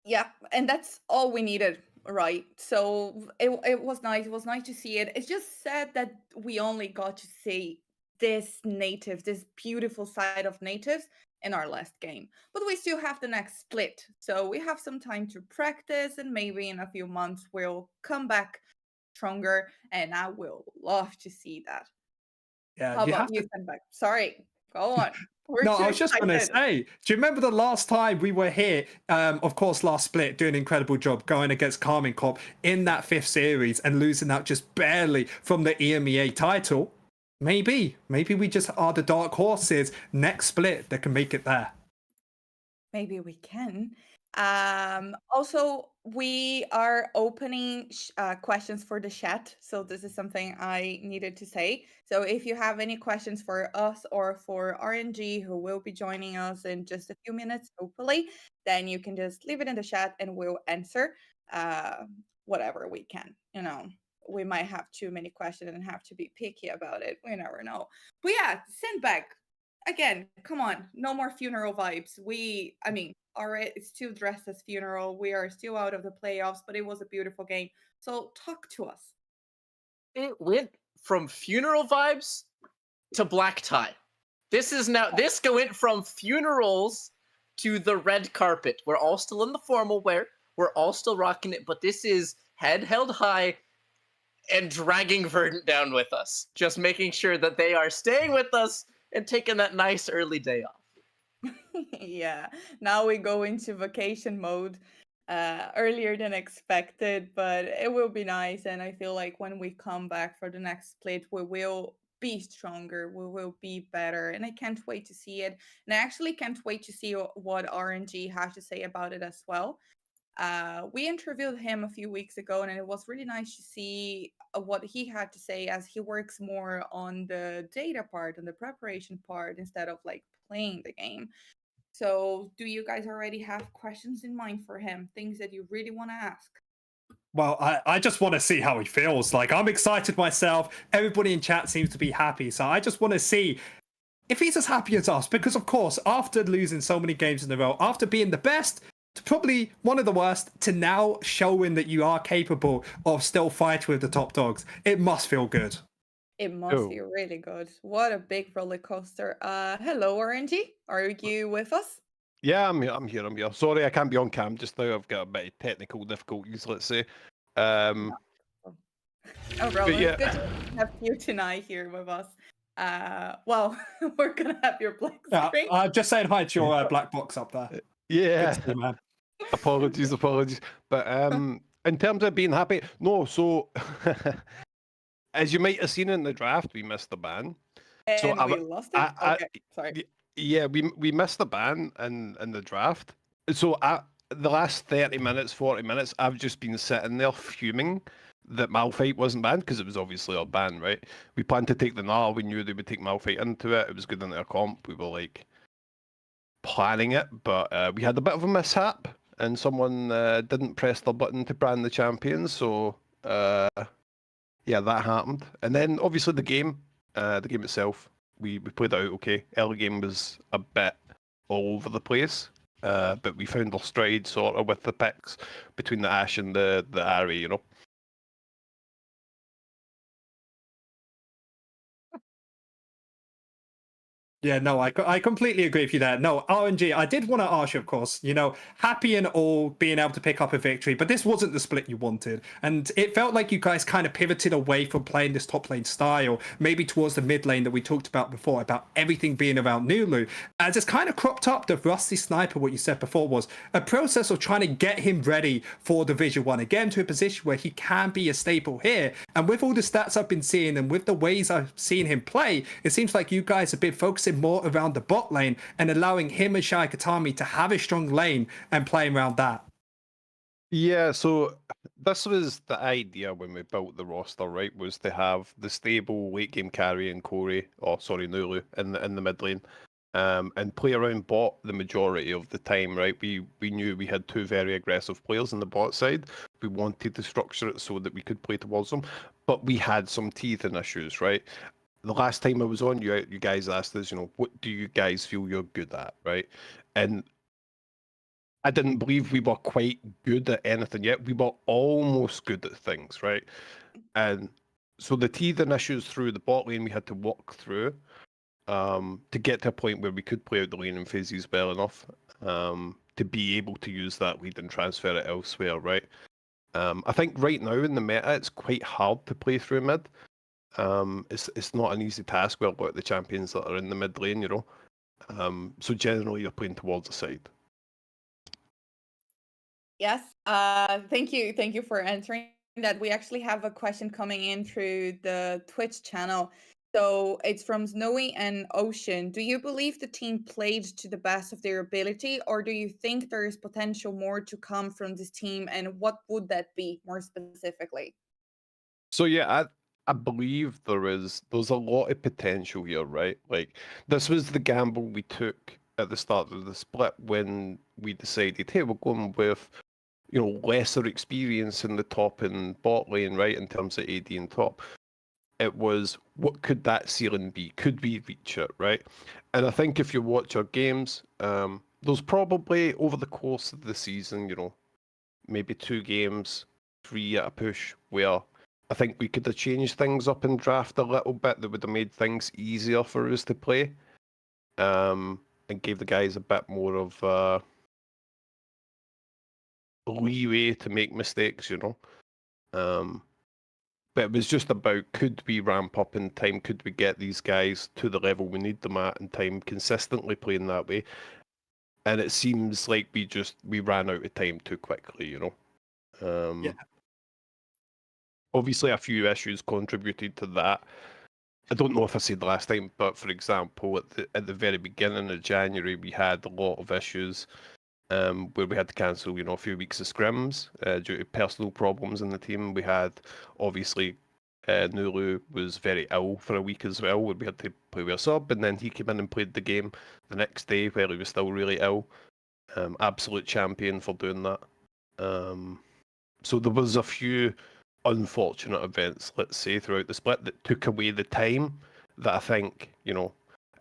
Yeah, and that's all we needed, right? So it was nice. It was nice to see it. It's just sad that we only got to see this native, this beautiful side of natives in our last game. But we still have the next split. So we have some time to practice, and maybe in a few months we'll come back stronger, and I will love to see that. Yeah, How you about have you, to. Senbei? Sorry, go on. We're No, too I was just going to excited. say, do you remember the last time we were here? Of course, last split, doing an incredible job going against Carmine Corp in that 5th series and losing out just barely from the EMEA title. Maybe we just are the dark horses next split that can make it there. Maybe we can. Also, we are opening questions for the chat. So this is something I needed to say. So if you have any questions for us or for RNG, who will be joining us in just a few minutes, hopefully, then you can just leave it in the chat and we'll answer whatever we can. You know, we might have too many questions and have to be picky about it. We never know. But yeah, send back. Again, come on, no more funeral vibes. I mean, all right, it's still dressed as funeral. We are still out of the playoffs, but it was a beautiful game. So talk to us. It went from funeral vibes to black tie. This went from funerals to the red carpet. We're all still in the formal wear. We're all still rocking it, but this is head held high and dragging Verdant down with us. Just making sure that they are staying with us and taking that nice early day off. Yeah, now we go into vacation mode earlier than expected, but it will be nice. And I feel like when we come back for the next split, we will be stronger, we will be better. And I can't wait to see it. And I actually can't wait to see what RNG has to say about it as well. We interviewed him a few weeks ago, and it was really nice to see what he had to say, as he works more on the data part and the preparation part instead of like playing the game. So, do you guys already have questions in mind for him? Things that you really want to ask? Well, I just want to see how he feels. Like, I'm excited myself. Everybody in chat seems to be happy. So I just want to see if he's as happy as us. Because, of course, after losing so many games in a row, after being the best to probably one of the worst, to now showing that you are capable of still fighting with the top dogs, it must feel good. It must feel really good. What a big roller coaster. Hello, RNG. Are you with us? Yeah, I'm here. Sorry, I can't be on cam just now. I've got a bit of technical difficulties, let's say. No problem. yeah. It's good to have you tonight here with us. Well, we're gonna have your black screen. I'm just saying hi to your black box up there. Yeah. Good to see you, man. Apologies. But in terms of being happy, no. So, as you might have seen in the draft, we missed the ban. And So we lost it? Okay, sorry. Yeah, we missed the ban in the draft. So the last 30 minutes, 40 minutes, I've just been sitting there fuming that Malphite wasn't banned, because it was obviously our ban, right? We planned to take the Nala, we knew they would take Malphite into it. It was good in their comp. We were like planning it, but we had a bit of a mishap, and someone didn't press the button to brand the champions. So yeah, that happened. And then obviously the game itself, we played it out okay. Early game was a bit all over the place, but we found our stride sort of with the picks between the Ashe and the Ari, you know. Yeah, no, I completely agree with you there. No, RNG, I did want to ask you, of course, happy and all being able to pick up a victory, but this wasn't the split you wanted. And it felt like you guys kind of pivoted away from playing this top lane style, maybe towards the mid lane that we talked about before, about everything being around Nulu. As it's kind of cropped up, the Rusty Sniper, what you said before, was a process of trying to get him ready for Division 1, again to a position where he can be a staple here. And with all the stats I've been seeing and with the ways I've seen him play, it seems like you guys have been focusing more around the bot lane and allowing him and Shai Katami to have a strong lane and playing around that. Yeah, so this was the idea when we built the roster, right? Was to have the stable late game carry and Corey, Nulu in the mid lane, and play around bot the majority of the time, right? We knew we had two very aggressive players on the bot side. We wanted to structure it so that we could play towards them, but we had some teething issues, right? The last time I was on, you guys asked us, what do you guys feel you're good at, right? And I didn't believe we were quite good at anything yet. We were almost good at things, right? And so the teething issues through the bot lane we had to walk through to get to a point where we could play out the lane in phases well enough to be able to use that lead and transfer it elsewhere, right? I think right now in the meta, it's quite hard to play through mid. It's not an easy task with a lot of the champions that are in the mid lane, so generally you're playing towards the side. Yes. Thank you for answering that. We actually have a question coming in through the Twitch channel. So it's from Snowy and Ocean. Do you believe the team played to the best of their ability, or do you think there is potential more to come from this team, and what would that be more specifically? So yeah, I believe there's a lot of potential here, right? Like this was the gamble we took at the start of the split when we decided, hey, we're going with lesser experience in the top and bot lane, right? In terms of AD and top, it was what could that ceiling be? Could we reach it, right? And I think if you watch our games, there's probably over the course of the season, maybe 2 games, 3 at a push, where I think we could have changed things up in draft a little bit that would have made things easier for us to play, and gave the guys a bit more of leeway to make mistakes, But it was just about, could we ramp up in time? Could we get these guys to the level we need them at in time, consistently playing that way? And it seems like we ran out of time too quickly, Yeah. Obviously, a few issues contributed to that. I don't know if I said the last time, but for example, at the very beginning of January, we had a lot of issues where we had to cancel, a few weeks of scrims due to personal problems in the team. We had, obviously, Nulu was very ill for a week as well, where we had to play with a sub, and then he came in and played the game the next day where he was still really ill. Absolute champion for doing that. So there was a few unfortunate events, let's say, throughout the split that took away the time that I think,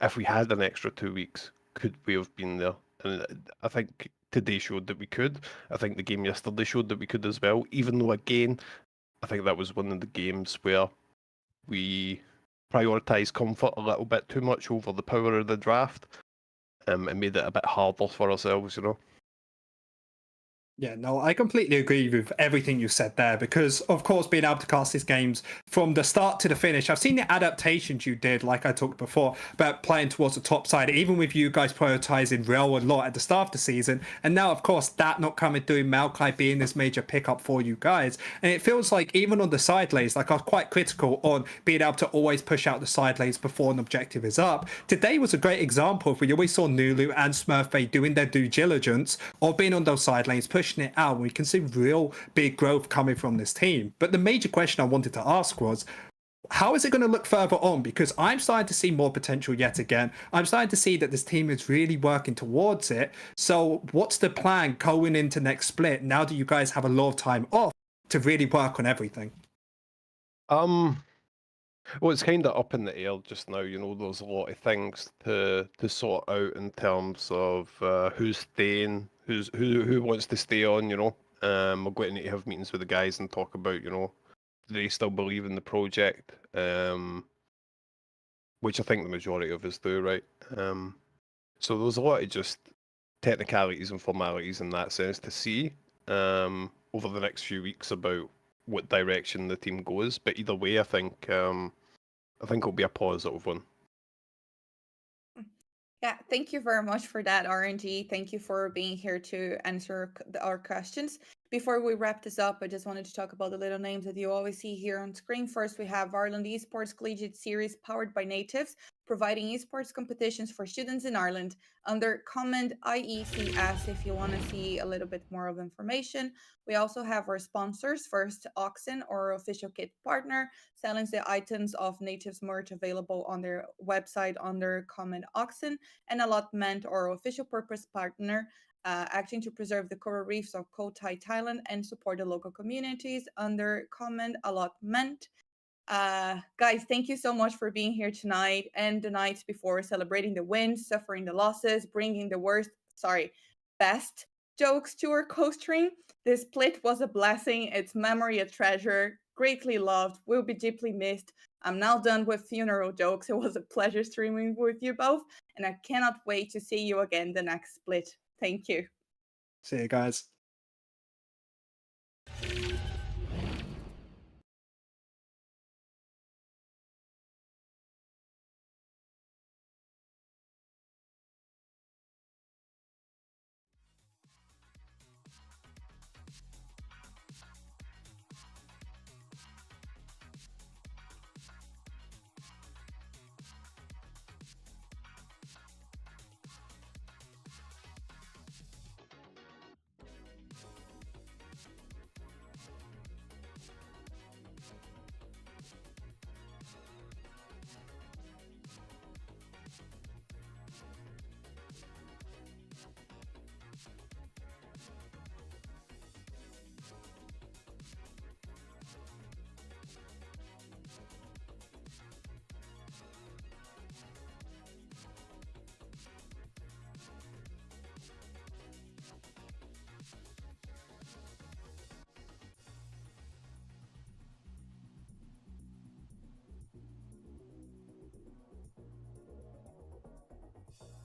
if we had an extra 2 weeks, could we have been there? And I think today showed that we could. I think the game yesterday showed that we could as well, even though, again, I think that was one of the games where we prioritised comfort a little bit too much over the power of the draft, and made it a bit harder for ourselves, Yeah, no, I completely agree with everything you said there because, of course, being able to cast these games from the start to the finish, I've seen the adaptations you did, like I talked before, about playing towards the top side, even with you guys prioritizing Real a lot at the start of the season. And now, of course, that not coming through, Maokai being this major pickup for you guys. And it feels like even on the side lanes, like I was quite critical on being able to always push out the side lanes before an objective is up. Today was a great example of where you always saw Nulu and Smurfbait doing their due diligence of being on those side lanes, pushing it out. We can see real big growth coming from this team. But the major question I wanted to ask was, how is it going to look further on? Because I'm starting to see more potential yet again. I'm starting to see that this team is really working towards it. So what's the plan going into next split now that you guys have a lot of time off to really work on everything? Well, it's kind of up in the air just now. There's a lot of things to sort out in terms of who's staying, who wants to stay on. We're going to need to have meetings with the guys and talk about, do they still believe in the project? which I think the majority of us do, right? So there's a lot of just technicalities and formalities in that sense to see over the next few weeks about what direction the team goes. But either way, I think it'll be a positive one. Yeah, thank you very much for that, RNG. Thank you for being here to answer our questions. Before we wrap this up, I just wanted to talk about the little names that you always see here on screen. First, we have Ireland Esports Collegiate Series powered by Nativz, providing esports competitions for students in Ireland. Under comment IECS if you want to see a little bit more of information. We also have our sponsors. First, Oxen, our official kit partner, selling the items of Nativz merch available on their website under comment Oxen, and Allotment, our official purpose partner, acting to preserve the coral reefs of Koh Tai, Thailand, and support the local communities under comment Allotment. Guys, thank you so much for being here tonight and the nights before, celebrating the wins, suffering the losses, bringing the best jokes to our co-stream. This split was a blessing, its memory a treasure, greatly loved, will be deeply missed. I'm now done with funeral jokes. It was a pleasure streaming with you both, and I cannot wait to see you again the next split. Thank you. See you guys.